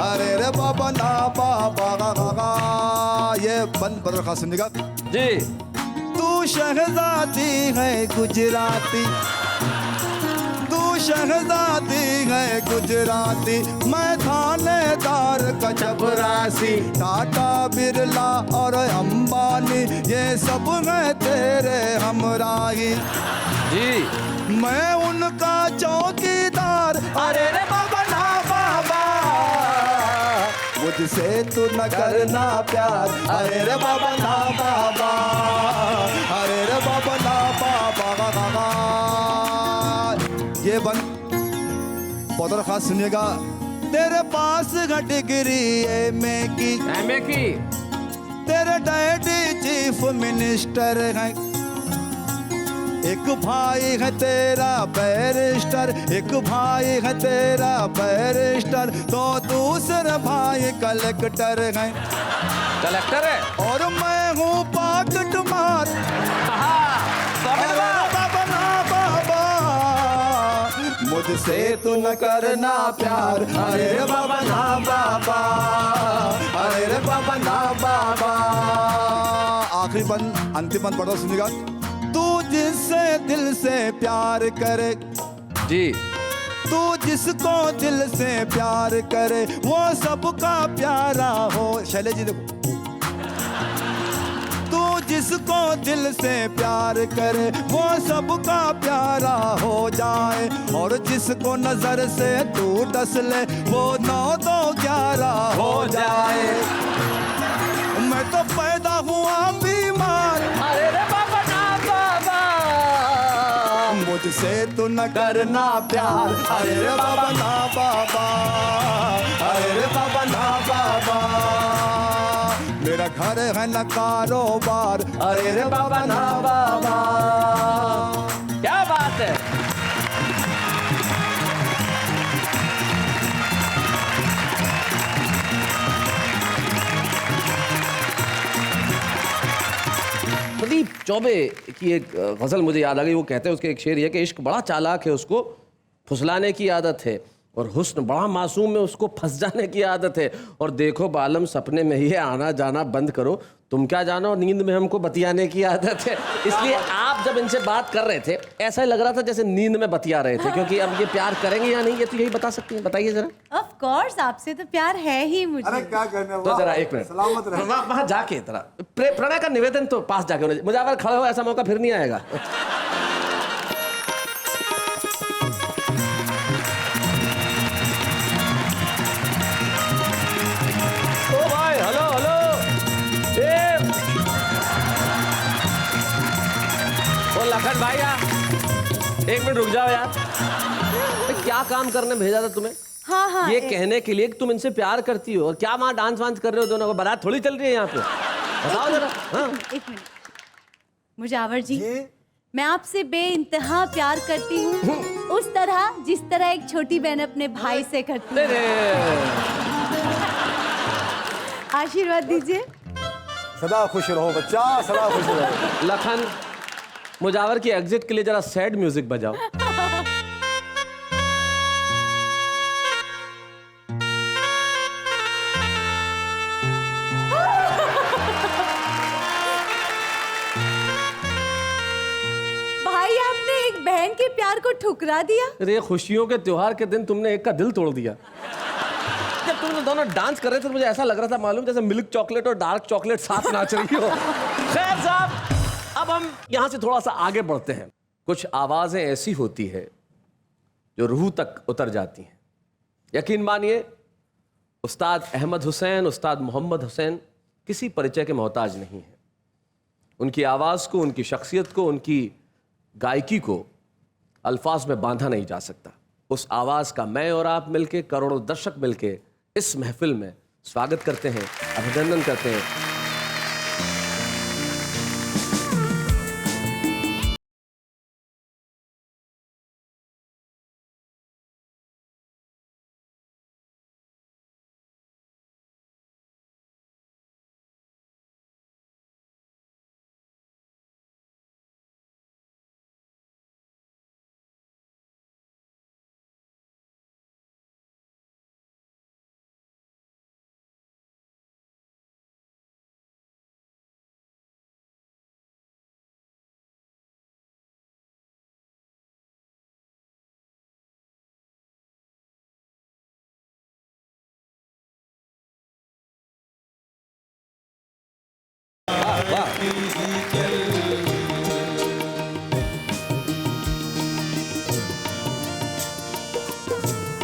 Speaker 11: अरे रे बाबा ना बाबा। ये बंद बदल खास सुनिएगा
Speaker 14: जी।
Speaker 11: तू शहजादी है गुजराती, तू शहजादी है गुजराती। मैं थानेदार का चपरासी, टाटा बिरला और अंबानी ये सब है तेरे हमराही
Speaker 14: जी।
Speaker 11: मैं उनका चौकीदार, अरे रे बाबा ना बाबा। मुझसे तू न करना प्यार, अरे रे बाबा ना बाबा, अरे रे बाबा ना बाबा बाबा। ये बन बहुत खास सुनिएगा। तेरे पास है डिग्री एमए की, तेरे डैडी चीफ मिनिस्टर है। एक भाई है तेरा बैरिस्टर, एक भाई है तेरा बैरिस्टर। तो दूसरा भाई कलेक्टर है।
Speaker 14: कलेक्टर है?
Speaker 11: और मैं हूँ पॉकेट मार, बाबा ना बाबा। मुझसे तू न करना प्यार, अरे बाबा ना बाबा, अरे बाबा ना बाबा। आखिरी बंद, अंतिम बंद पढ़ो सुनिएगा। तू जिससे दिल से प्यार करे
Speaker 14: जी,
Speaker 11: तू जिसको दिल से प्यार करे वो सबका प्यारा हो। शैलेश जी देखो, तू जिसको दिल से प्यार करे वो सबका प्यारा हो जाए। और जिसको नजर से तू डस ले वो 9-2-11 हो जाए। मैं तो पैदा हुआ बीमार, अरे रे बाबा ना बाबा। मुझसे तू न करना प्यार, अरे रे बाबा ना बाबा, अरे रे बाबा ना बाबा। मेरा घर है न कारोबार, अरे रे बाबा ना बाबा।
Speaker 14: क्या बात है। प्रदीप चौबे की एक गजल मुझे याद आ गई। वो कहते हैं, उसके एक शेर ये कि इश्क बड़ा चालाक है, उसको फुसलाने की आदत है। और हुस्न बड़ा मासूम है, उसको फंस जाने की आदत है। और देखो बालम सपने में ही आना जाना बंद करो, तुम क्या जानो नींद में हमको बतियाने की आदत है। इसलिए आप जब इनसे बात कर रहे थे ऐसा ही लग रहा था जैसे नींद में बतिया रहे थे। क्योंकि अब ये प्यार करेंगे या नहीं ये तो यही बता सकती हैं, बताइए जरा।
Speaker 3: ऑफ कोर्स आपसे तो प्यार है ही मुझे।
Speaker 11: अरे क्या करना,
Speaker 14: तो जरा एक मिनट
Speaker 11: सलामत रहे।
Speaker 14: वहाँ जाके जरा प्रणय का निवेदन तो पास जाके होना। मुझे अगर खड़े हो ऐसा मौका फिर नहीं आएगा। ओ भाई, हेलो हेलो, ओ लखन भाई यार, एक मिनट रुक जाओ यार। क्या काम करने भेजा था तुम्हें?
Speaker 3: हाँ हाँ,
Speaker 14: ये कहने के लिए कि तुम इनसे प्यार करती हो। और क्या वहाँ डांस वांस कर रहे हो दोनों को? बारात थोड़ी चल रही है यहाँ पे। बताओ जरा। हाँ।
Speaker 3: एक मिनट मुजावर जी, मैं आपसे बेइंतहा प्यार करती हूँ, उस तरह जिस तरह एक छोटी बहन अपने भाई से करती है। आशीर्वाद दीजिए।
Speaker 11: सदा खुश रहो बच्चा, सदा खुश रहो।
Speaker 14: लखन, मुजावर की एग्जिट के लिए जरा सैड म्यूजिक बजाओ।
Speaker 3: भाई, आपने एक बहन के प्यार को ठुकरा दिया।
Speaker 14: अरे खुशियों के त्योहार के दिन तुमने एक का दिल तोड़ दिया। जब तुम दोनों डांस कर रहे थे तो मुझे ऐसा लग रहा था मालूम जैसे मिल्क चॉकलेट और डार्क चॉकलेट साथ नाच रही हो। खैर साहब, अब हम यहां से थोड़ा सा आगे बढ़ते हैं। कुछ आवाजें ऐसी होती है जो रूह तक उतर जाती हैं। यकीन मानिए, उस्ताद अहमद हुसैन, उस्ताद मोहम्मद हुसैन किसी परिचय के मोहताज नहीं है। उनकी आवाज को, उनकी शख्सियत को, उनकी गायकी को अल्फाज में बांधा नहीं जा सकता। उस आवाज का मैं और आप मिलके, करोड़ों दर्शक मिलके इस महफिल में स्वागत करते हैं, अभिनंदन करते हैं।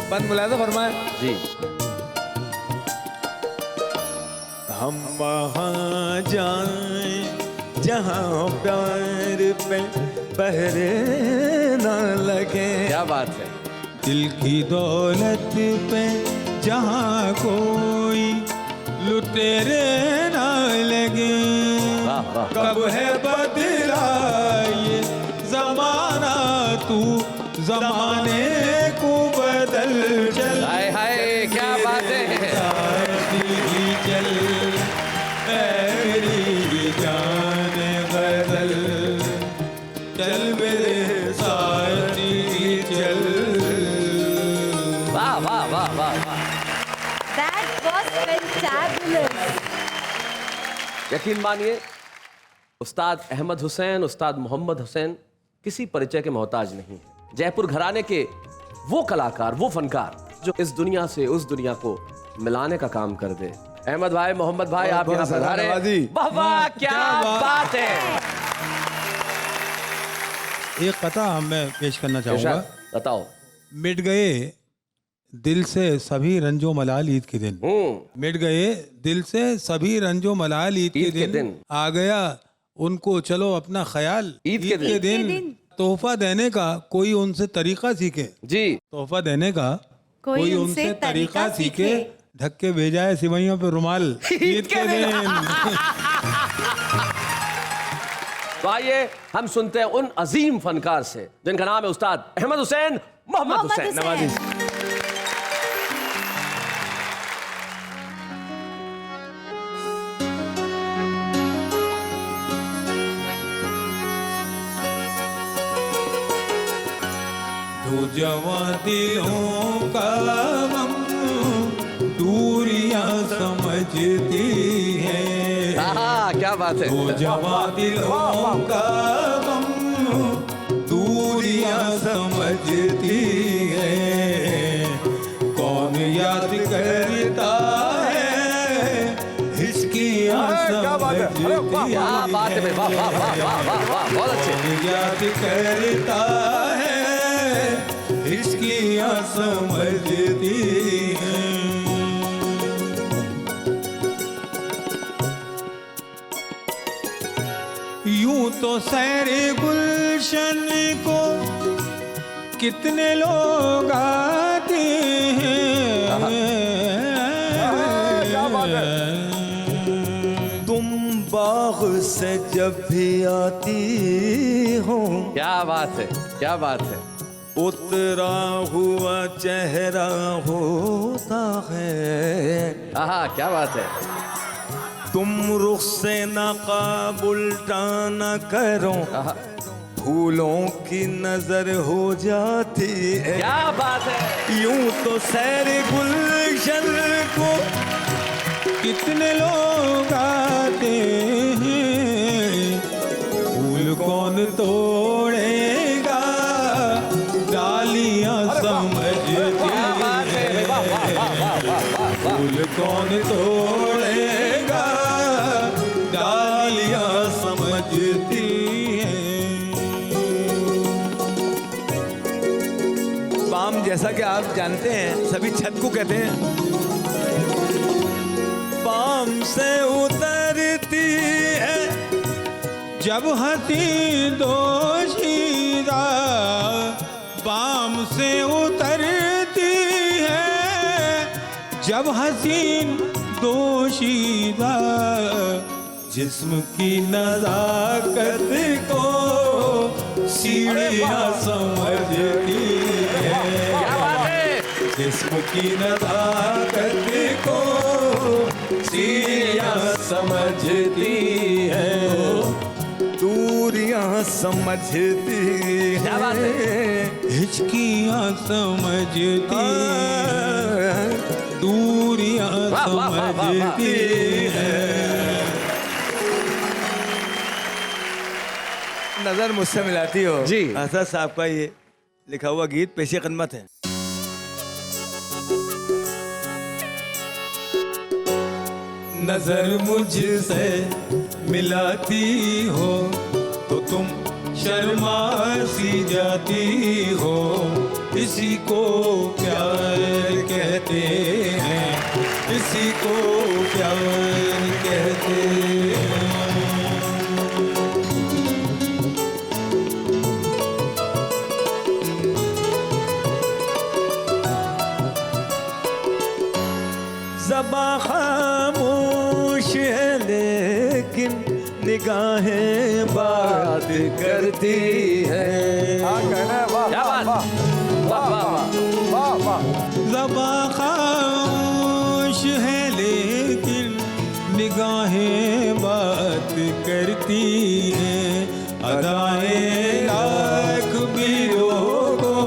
Speaker 4: बंद मुलायजा फरमाए
Speaker 14: जी।
Speaker 15: हम वहाँ जाएं जहाँ प्यार पे पहरे न लगे।
Speaker 14: क्या बात है।
Speaker 15: दिल की दौलत पे जहाँ कोई लुटेरे न लगे। कब है बदला ये जमाना, तू जमाने को बदल चल।
Speaker 14: हाय हाय, क्या बात है।
Speaker 15: चल मेरी जान बदल चल मेरे साथी चल।
Speaker 14: वाह वाह वाह वाह।
Speaker 3: That was fantabulous.
Speaker 14: यकीन मानिए, उस्ताद अहमद हुसैन, उस्ताद मोहम्मद हुसैन किसी परिचय के मोहताज नहीं है। जयपुर घराने के वो कलाकार, वो फनकार जो इस दुनिया से उस दुनिया को मिलाने का काम कर दे। अहमद भाई, मोहम्मद भाई, आप यहाँ पधारे। वाह वाह, क्या बात है।
Speaker 4: एक कथा मैं पेश करना चाहूंगा।
Speaker 14: बताओ।
Speaker 4: मिट गए दिल से सभी रंजो मलाल ईद के दिन। मिट गए दिल से सभी रंजो मलाल ईद के दिन। आ गया उनको चलो अपना ख्याल ईद के दिन। तोहफा देने का कोई उनसे तरीका सीखे।
Speaker 14: जी।
Speaker 4: तोहफा देने का कोई उनसे तरीका सीखे। ढक के भेजा है सिवैयों पे रुमाल ईद के दिन।
Speaker 14: तो आइए हम सुनते हैं उन अजीम फनकार से जिनका नाम है उस्ताद अहमद हुसैन, मोहम्मद हुसैन। नवाजी।
Speaker 15: जवा दिलों का गम दूरियां समझती है।
Speaker 14: क्या बात है।
Speaker 15: वो जवा दिलों का गम दूरियां समझती है। कौन याद करता है इसकी समझती है।
Speaker 14: क्या बात है। वाह वाह वाह वाह वाह वाह, बहुत अच्छे।
Speaker 15: याद करता है इसकी समझती है। यूं तो सैरे गुलशन को कितने लोग आते हैं। तुम
Speaker 11: बाग से जब भी आती हूँ,
Speaker 14: क्या बात है, क्या बात है।
Speaker 11: उतरा हुआ चेहरा होता है।
Speaker 14: आहा, क्या बात है।
Speaker 11: तुम रुख से नकाब उल्टा न करो, फूलों की नजर हो जाती है।
Speaker 14: क्या बात है।
Speaker 11: यूं तो सैर गुलशन को
Speaker 15: कितने लोग आते हैं, फूल कौन तोड़ेगा, डालियां समझती है, फूल कौन तोड़ेगा, डालियां समझती है।
Speaker 11: बाम, जैसा कि आप जानते हैं, सभी छत को कहते हैं। बाम से उतरती है
Speaker 15: जब हंसी दोशीदा, बाम से उतरती है जब हसीन दोशीदा, जिस्म की नजाकत को सीढ़ियाँ समझती है। जिस्म की नजाकत को सीढ़ियाँ समझती है,
Speaker 11: दूरियां समझती है,
Speaker 15: हिचकियाँ समझती है, दूरियाँ समझती है।
Speaker 11: नजर मुझसे मिलाती हो
Speaker 14: जी।
Speaker 11: असद साहब का ये लिखा हुआ गीत पेशे खिदमत है।
Speaker 15: नजर मुझसे मिलाती हो तो तुम शर्मा सी जाती हो, इसी को प्यार कहते हैं, इसी को प्यार कहते हैं।
Speaker 11: ज़बां खामोश है लेकिन निगाहें बात करती है।
Speaker 15: ज़बां खामोश है लेकिन निगाहें बात करती हैं, अदाएं लाख भी लोगों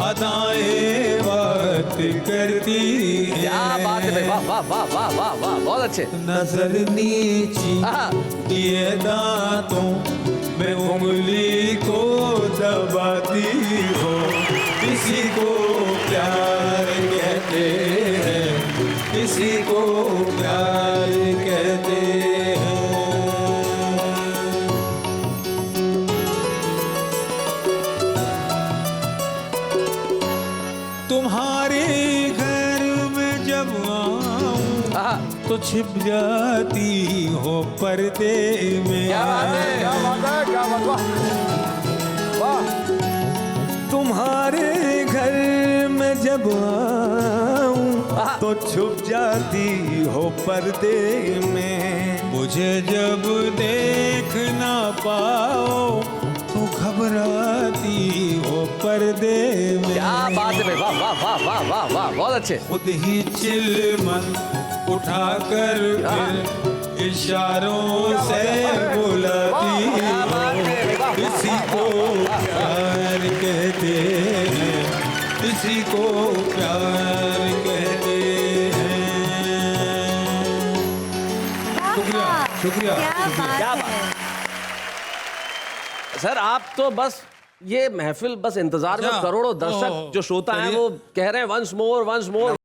Speaker 15: अदाएं बात करती हैं।
Speaker 14: क्या बात है भाई, वाह वाह वाह वाह वाह वाह, बहुत अच्छे।
Speaker 15: नजर नीची ये दांतों में उंगली को दबाती हो, इसी को प्यार कहते हैं, इसी को प्यार कहते हैं। तुम्हारे घर में जब आऊं तो छिप जाती हो पर्दे में।
Speaker 11: क्या बात है, क्या बात है, क्या बात है। वाह। तुम्हारे घर में जब आऊं तो छुप जाती हो पर्दे में।
Speaker 15: मुझे जब देख ना पाओ तो घबराती हो पर्दे में।
Speaker 14: क्या बात है भाई, वाह वाह वाह वाह वाह वाह, बहुत अच्छे।
Speaker 15: खुद ही चिलमन उठा कर फिर इशारों से बुलाती हो, इसी को प्यार कहते हैं, इसी को प्यार कहते हैं। शुक्रिया शुक्रिया
Speaker 14: क्या बात। सर आप तो बस ये महफिल बस इंतजार में करोड़ों दर्शक जो श्रोता हैं वो कह रहे हैं वंस मोर वंस मोर।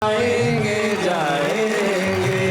Speaker 15: आएंगे जाएंगे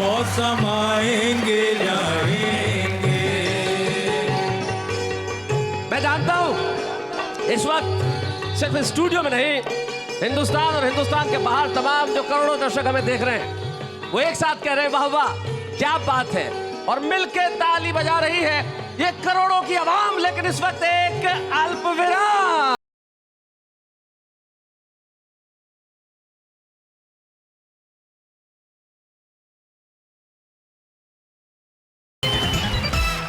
Speaker 15: मौसम आएंगे जाएंगे।
Speaker 14: मैं जानता हूं इस वक्त सिर्फ स्टूडियो में नहीं, हिंदुस्तान और हिंदुस्तान के बाहर तमाम जो करोड़ों दर्शक हमें देख रहे हैं, वो एक साथ कह रहे हैं वाह वाह क्या बात है, और मिलके ताली बजा रही है ये करोड़ों की आवाम। लेकिन इस वक्त एक अल्प विराम।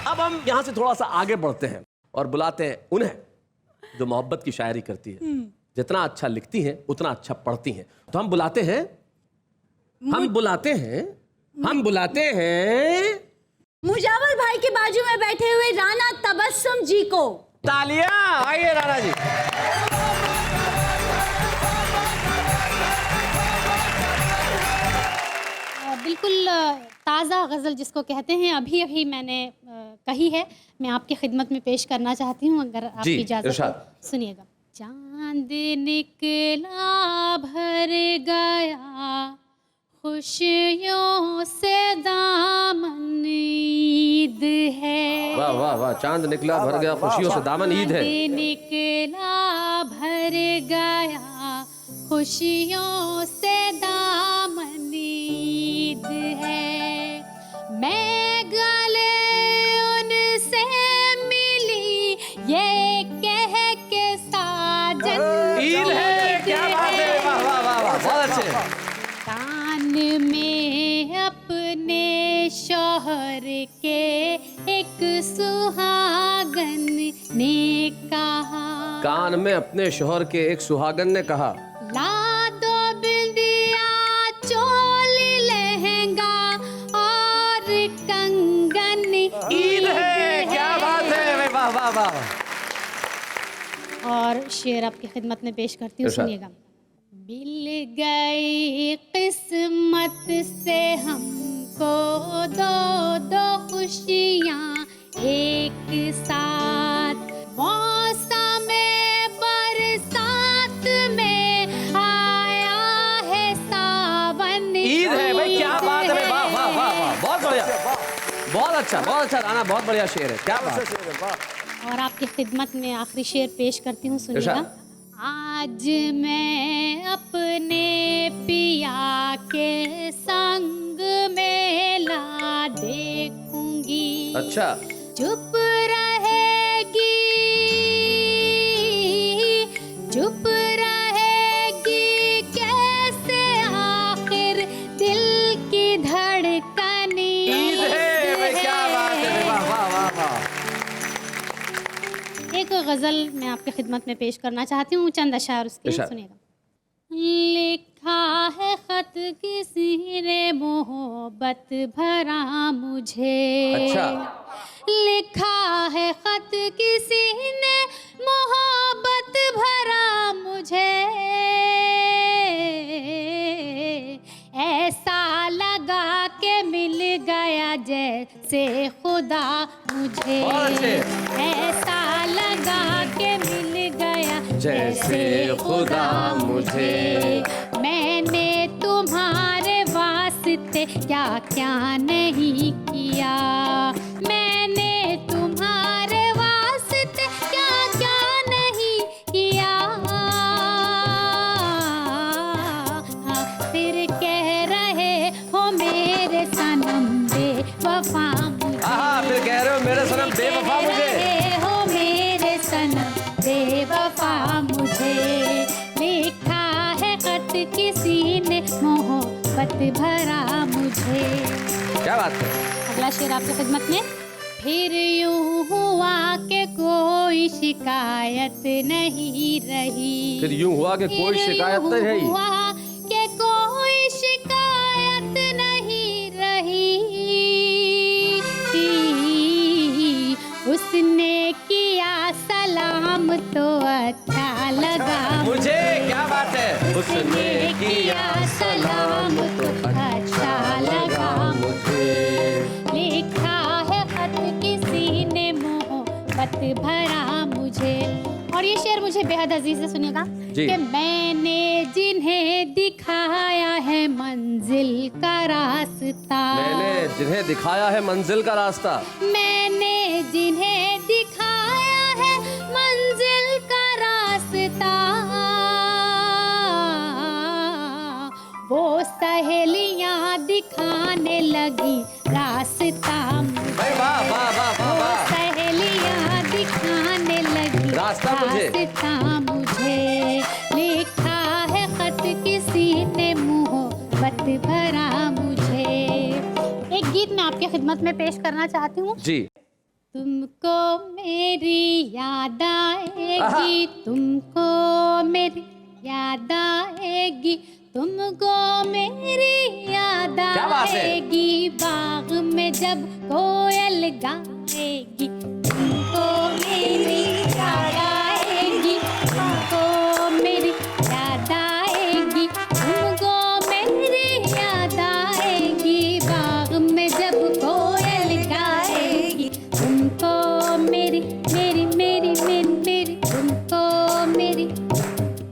Speaker 14: अब हम यहां से थोड़ा सा आगे बढ़ते हैं और बुलाते हैं उन्हें जो मोहब्बत की शायरी करती है। जितना अच्छा लिखती हैं उतना अच्छा पढ़ती हैं। तो हम बुलाते हैं
Speaker 3: मुजावर भाई के बाजू में बैठे हुए राणा तबस्सुम जी को।
Speaker 14: तालियां, आइए राणा जी।
Speaker 16: बिल्कुल ताज़ा गज़ल जिसको कहते हैं, अभी अभी मैंने कही है, मैं आपकी खिदमत में पेश करना चाहती हूँ, अगर आपकी इजाज़त हो। सुनिएगा। चांद निकला भर गया खुशियों से दामन ईद है।
Speaker 14: वाह वाह वाह, चांद निकला भर गया खुशियों से दामन ईद है।
Speaker 16: निकला भर गया खुशियों से दामन ईद है। मैं गले उनसे मिली ये कह के साजन
Speaker 14: ईद है। क्या बात है, वाह वाह वाह वाह, बहुत अच्छे।
Speaker 16: कान में अपने शौहर के एक सुहागन ने कहा,
Speaker 14: कान में अपने शौहर के एक सुहागन ने कहा,
Speaker 16: ला दो बिंदिया चोली लहंगा और कंगन
Speaker 14: ईद है। क्या बात है, वाह वाह वाह।
Speaker 16: और शेर आपकी खिदमत में पेश करती हूँ, सुनिएगा। मिल गई किस्मत से हमको दो दो खुशियाँ एक साथ, मौसम बरसात में आया है सावन।
Speaker 14: ईद है भाई, क्या बात है, वाह वाह वाह वाह, बहुत बढ़िया, बहुत अच्छा राणा, बहुत बढ़िया शेर है। क्या बात है।
Speaker 16: और आपकी खिदमत में आखिरी शेर पेश करती हूँ, सुनिएगा। आज मैं अपने पिया के संग मेला देखूंगी।
Speaker 14: अच्छा।
Speaker 16: चुप रहेगी कैसे आखिर दिल की धड़कन।
Speaker 14: ईद है भाई, क्या बात है, वाह वाह वाह वाह।
Speaker 16: एक गज़ल मैं आपकी खिदमत में पेश करना चाहती हूँ, चंद अशार उसके, सुनिएगा। लिखा है खत किसी ने मोहब्बत भरा मुझे।
Speaker 14: अच्छा।
Speaker 16: लिखा है खत किसी ने मोहब्बत भरा मुझे, ऐसा लगा के मिल गया जैसे खुदा मुझे। ऐसा लगा के मिल गया
Speaker 14: जैसे खुदा मुझे।
Speaker 16: मैंने तुम्हारे वास्ते क्या क्या नहीं किया, मैंने तुम्हारे वास्ते क्या क्या नहीं किया। फिर कह रहे हो मेरे सनम बेवफा मुझे।
Speaker 14: फिर कह रहे हो मेरे सनम बेवफा मुझे।
Speaker 16: हो मेरे सनम बेवफा मुझे। लिखा है खत किसी ने मोहब्बत भरा मुझे।
Speaker 14: क्या बात है।
Speaker 16: अगला शेर आपकी खिदमत में। फिर यूं हुआ कि कोई शिकायत नहीं रही।
Speaker 14: फिर यूं हुआ कि कोई शिकायत नहीं रही।
Speaker 16: हुआ कि कोई शिकायत नहीं रही। उसने किया सलाम तो अच्छा लगा
Speaker 14: मुझे। क्या बात है।
Speaker 16: उसने किया सलाम तो अच्छा लगा मुझे। लिखा है खत किसी ने मोहब्बत भरा मुझे। और ये शेर मुझे बेहद अजीज है, सुनिएगा। कि मैंने जिन्हें दिखाया है मंजिल का रास्ता,
Speaker 14: मैंने जिन्हें दिखाया है मंजिल का रास्ता,
Speaker 16: मैंने जिन्हें दिखाया है मंजिल का रास्ता, वो सहेलियां दिखाने लगी रास्ता मुझे।
Speaker 14: वाह वाह वाह वाह
Speaker 16: वो
Speaker 14: वाह।
Speaker 16: सहेलियां दिखाने लगी
Speaker 14: रास्ता मुझे।
Speaker 16: रास्ता मुझे। लिखा है खत किसी ने मोहब्बत भरा मुझे। एक गीत मैं आपकी खिदमत में पेश करना चाहती हूँ।
Speaker 14: जी।
Speaker 16: तुमको मेरी याद आएगी, तुमको मेरी याद आएगी, तुमको मेरी याद आएगी, बाग में जब कोयल गाएगी, तुमको मेरी याद आएगी, तुमको मेरी याद आएगी, तुमको मेरी याद आएगी, बाग में जब कोयल गाएगी, तुमको मेरी मेरी मेरी मेरी मेरी तुमको मेरी।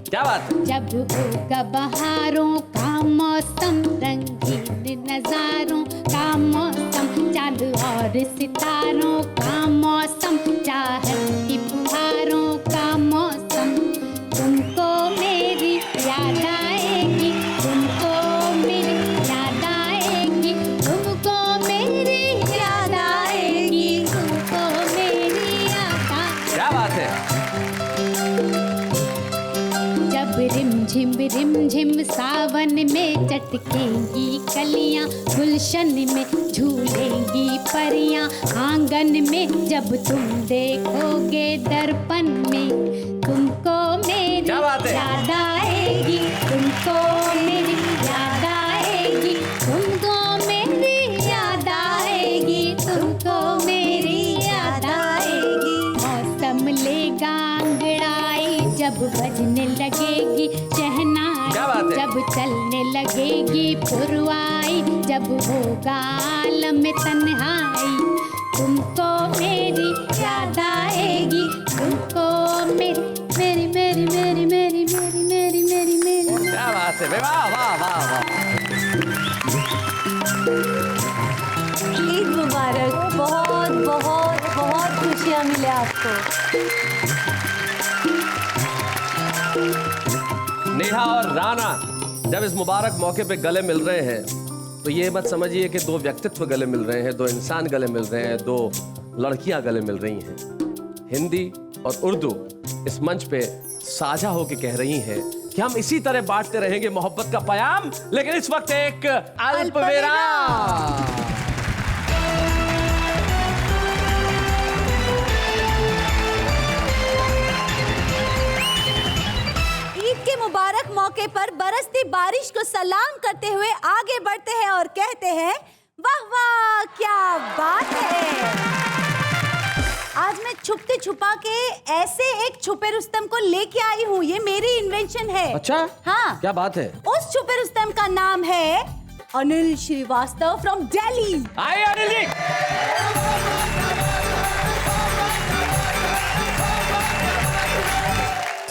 Speaker 14: क्या बात है?
Speaker 16: जब होगा बहारों का मौसम, रंगीन नजारों का मौसम, चांद और सितारों का मौसम, चाहत की फुहारों का मौसम, तुमको मेरी याद आएगी, तुमको मेरी याद आएगी, तुमको मेरी याद आएगी, तुमको मेरी याद आएगी।
Speaker 14: क्या बात है?
Speaker 16: जब रिम झिम सावन में चटकेंगी कलियां, गुलशन में झूलेंगी परियां, आंगन में जब तुम देखोगे दर्पण में, तुमको मेरी याद आएगी, तुमको मेरी याद आएगी, तुमको मेरी याद आएगी, तुमको मेरी याद आएगी। मौसम लेगा अंगड़ाई जब बजने लगेगी शहनाई, जब चलने लगेगी पुरवाई, जब होगा आलम तन्हाई, तुमको मेरी याद आएगी, तुमको मेरी मेरी मेरी मेरी मेरी मेरी मेरी मेरी मेरी।
Speaker 14: क्या बात है? वाह वाह वाह वाह।
Speaker 3: ईद मुबारक। बहुत बहुत बहुत खुशियाँ मिले आपको।
Speaker 14: नेहा और राणा जब इस मुबारक मौके पे गले मिल रहे हैं तो ये मत समझिए कि दो व्यक्तित्व गले मिल रहे हैं, दो इंसान गले मिल रहे हैं, दो लड़कियां गले मिल रही हैं। हिंदी और उर्दू इस मंच पे साझा होकर कह रही हैं कि हम इसी तरह बांटते रहेंगे मोहब्बत का पैगाम, लेकिन इस वक्त एक अल्पविराम।
Speaker 3: के मुबारक मौके पर बरसती बारिश को सलाम करते हुए आगे बढ़ते हैं और कहते हैं, वाह वाह क्या बात है। आज मैं छुपते छुपा के ऐसे एक छुपे रुस्तम को लेके आई हूँ, ये मेरी इन्वेंशन है।
Speaker 14: अच्छा?
Speaker 3: हाँ।
Speaker 14: क्या बात है?
Speaker 3: उस छुपे रुस्तम का नाम है अनिल श्रीवास्तव फ्रॉम दिल्ली।
Speaker 14: आइए अनिल जी।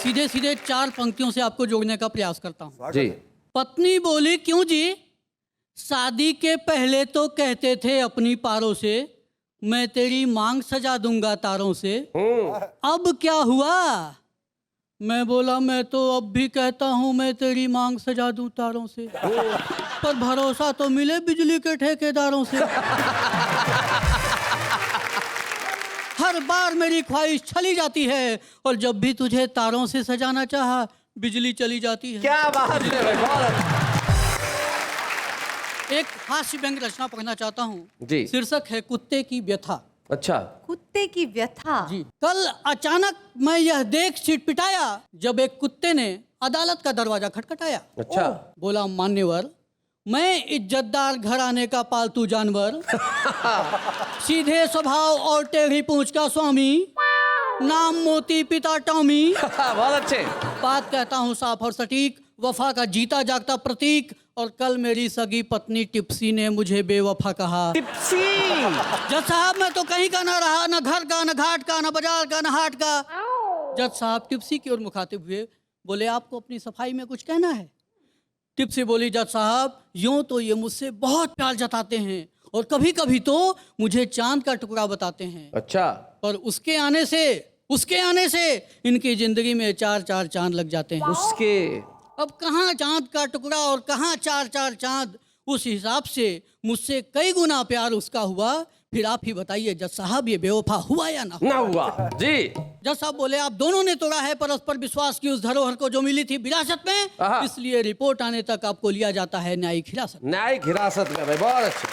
Speaker 13: सीधे सीधे 4 पंक्तियों से आपको जोड़ने का प्रयास करता हूँ।
Speaker 14: जी।
Speaker 13: पत्नी बोली, क्यों जी? शादी के पहले तो कहते थे अपनी पारों से, मैं तेरी मांग सजा दूंगा तारों से, अब क्या हुआ? मैं बोला, मैं तो अब भी कहता हूँ मैं तेरी मांग सजा दूं तारों से, पर भरोसा तो मिले बिजली के ठेकेदारों से। हर बार मेरी ख्वाहिश चली जाती है और जब भी तुझे तारों से सजाना चाहा बिजली चली जाती है।
Speaker 14: क्या बात है, बहुत।
Speaker 13: एक हास्य व्यंग रचना पढ़ना चाहता हूँ
Speaker 14: जी।
Speaker 13: शीर्षक है कुत्ते की व्यथा।
Speaker 14: अच्छा।
Speaker 3: कुत्ते की व्यथा।
Speaker 13: जी। कल अचानक मैं यह देख छिटपिटाया जब एक कुत्ते ने अदालत का दरवाजा खटखटाया।
Speaker 14: अच्छा।
Speaker 13: बोला, मान्यवर, मैं इज्जतदार घराने का पालतू जानवर, सीधे स्वभाव और टेढ़ी पूंछ का स्वामी, नाम मोती पिता टॉमी।
Speaker 14: बहुत अच्छे। बात
Speaker 13: कहता हूँ साफ और सटीक, वफा का जीता जागता प्रतीक, और कल मेरी सगी पत्नी टिप्सी ने मुझे बेवफा कहा।
Speaker 14: टिप्सी?
Speaker 13: जज साहब, मैं तो कहीं का ना रहा, न घर का, न घाट का, न बाजार का, न हाट का। जज साहब टिप्सी की ओर मुखातिब हुए, बोले आपको अपनी सफाई में कुछ कहना है? टिप्सी बोली जज साहब यूं तो ये मुझसे बहुत प्यार जताते हैं और कभी कभी तो मुझे चांद का टुकड़ा बताते हैं।
Speaker 14: अच्छा।
Speaker 13: पर उसके आने से इनकी जिंदगी में 4-4 चांद लग जाते हैं।
Speaker 14: उसके
Speaker 13: अब कहाँ चांद का टुकड़ा और कहाँ 4-4 चांद, उस हिसाब से मुझसे कई गुना प्यार उसका हुआ। फिर आप ही बताइए जज साहब ये बेवफा हुआ या ना
Speaker 14: हुआ? जी।
Speaker 13: जज साहब बोले आप दोनों ने तोड़ा है परस्पर विश्वास की उस धरोहर को जो मिली थी विरासत में, इसलिए रिपोर्ट आने तक आपको लिया जाता है न्यायिक हिरासत।
Speaker 14: न्यायिक हिरासत में भाई, बहुत अच्छा।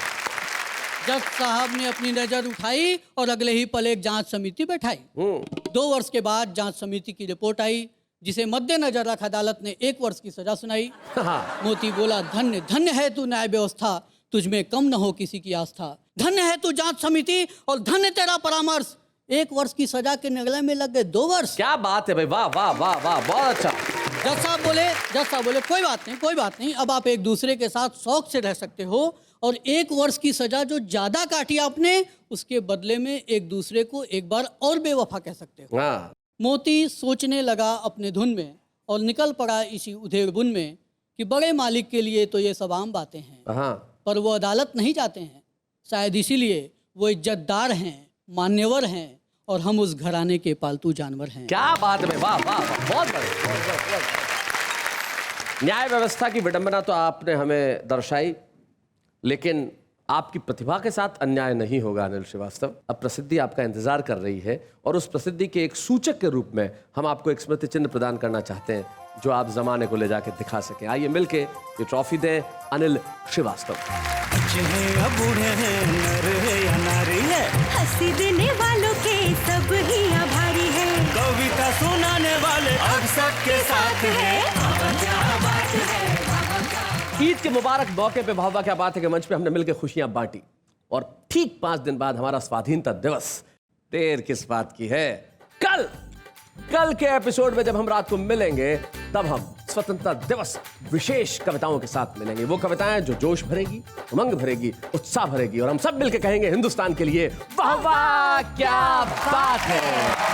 Speaker 13: जज साहब ने अपनी नजर उठाई और अगले ही पल एक जांच समिति बैठाई। 2 वर्ष के बाद जांच समिति की रिपोर्ट आई, जिसे मद्देनजर रख अदालत ने 1 वर्ष की सजा सुनाई। मोती बोला धन्य धन्य है तू न्याय व्यवस्था, तुझमें कम न हो किसी की आस्था। धन्य है तू जांच समिति और धन्य तेरा परामर्श। 1 वर्ष की सजा के नगले में लग गए 2 वर्ष।
Speaker 14: क्या बात है भाई, वाह वाह वाह वाह, बहुत अच्छा।
Speaker 13: जज साहब बोले कोई बात नहीं, अब आप एक दूसरे के साथ शौक से रह सकते हो और 1 वर्ष की सजा जो ज्यादा काटी आपने, उसके बदले में एक दूसरे को एक बार और बेवफा कह सकते हो। मोती सोचने लगा अपने धुन में और निकल पड़ा इसी उधेड़ बुन में कि बड़े मालिक के लिए तो ये सब आम बातें हैं, पर वो अदालत नहीं जाते हैं। शायद इसीलिए वो इज्जतदार हैं, मान्यवर हैं और हम उस घराने के पालतू जानवर हैं।
Speaker 14: क्या बात है, वाह वाह, बहुत बढ़िया। न्याय व्यवस्था की विडंबना तो आपने हमें दर्शाई, लेकिन आपकी प्रतिभा के साथ अन्याय नहीं होगा अनिल श्रीवास्तव। अब प्रसिद्धि आपका इंतजार कर रही है और उस प्रसिद्धि के एक सूचक के रूप में हम आपको एक स्मृति चिन्ह प्रदान करना चाहते हैं जो आप जमाने को ले जाके दिखा सकें। आइए मिलके ये ट्रॉफी दें अनिल श्रीवास्तव।
Speaker 15: अच्छे हैं या बूढ़े हैं, नर है या नारी है,
Speaker 17: हंसी देने वालों के सब ही आभारी है,
Speaker 15: कविता सुनाने वाले अब सबके साथ है।
Speaker 14: ईद के मुबारक मौके पे भावा क्या बात है कि मंच पे हमने मिलकर खुशियां बांटी और ठीक 5 दिन बाद हमारा स्वाधीनता दिवस। देर किस बात की है, कल के एपिसोड में जब हम रात को मिलेंगे तब हम स्वतंत्रता दिवस विशेष कविताओं के साथ मिलेंगे। वो कविताएं जो जोश भरेगी, उमंग भरेगी, उत्साह भरेगी और हम सब मिलकर कहेंगे हिंदुस्तान के लिए वाह वाह क्या बात है।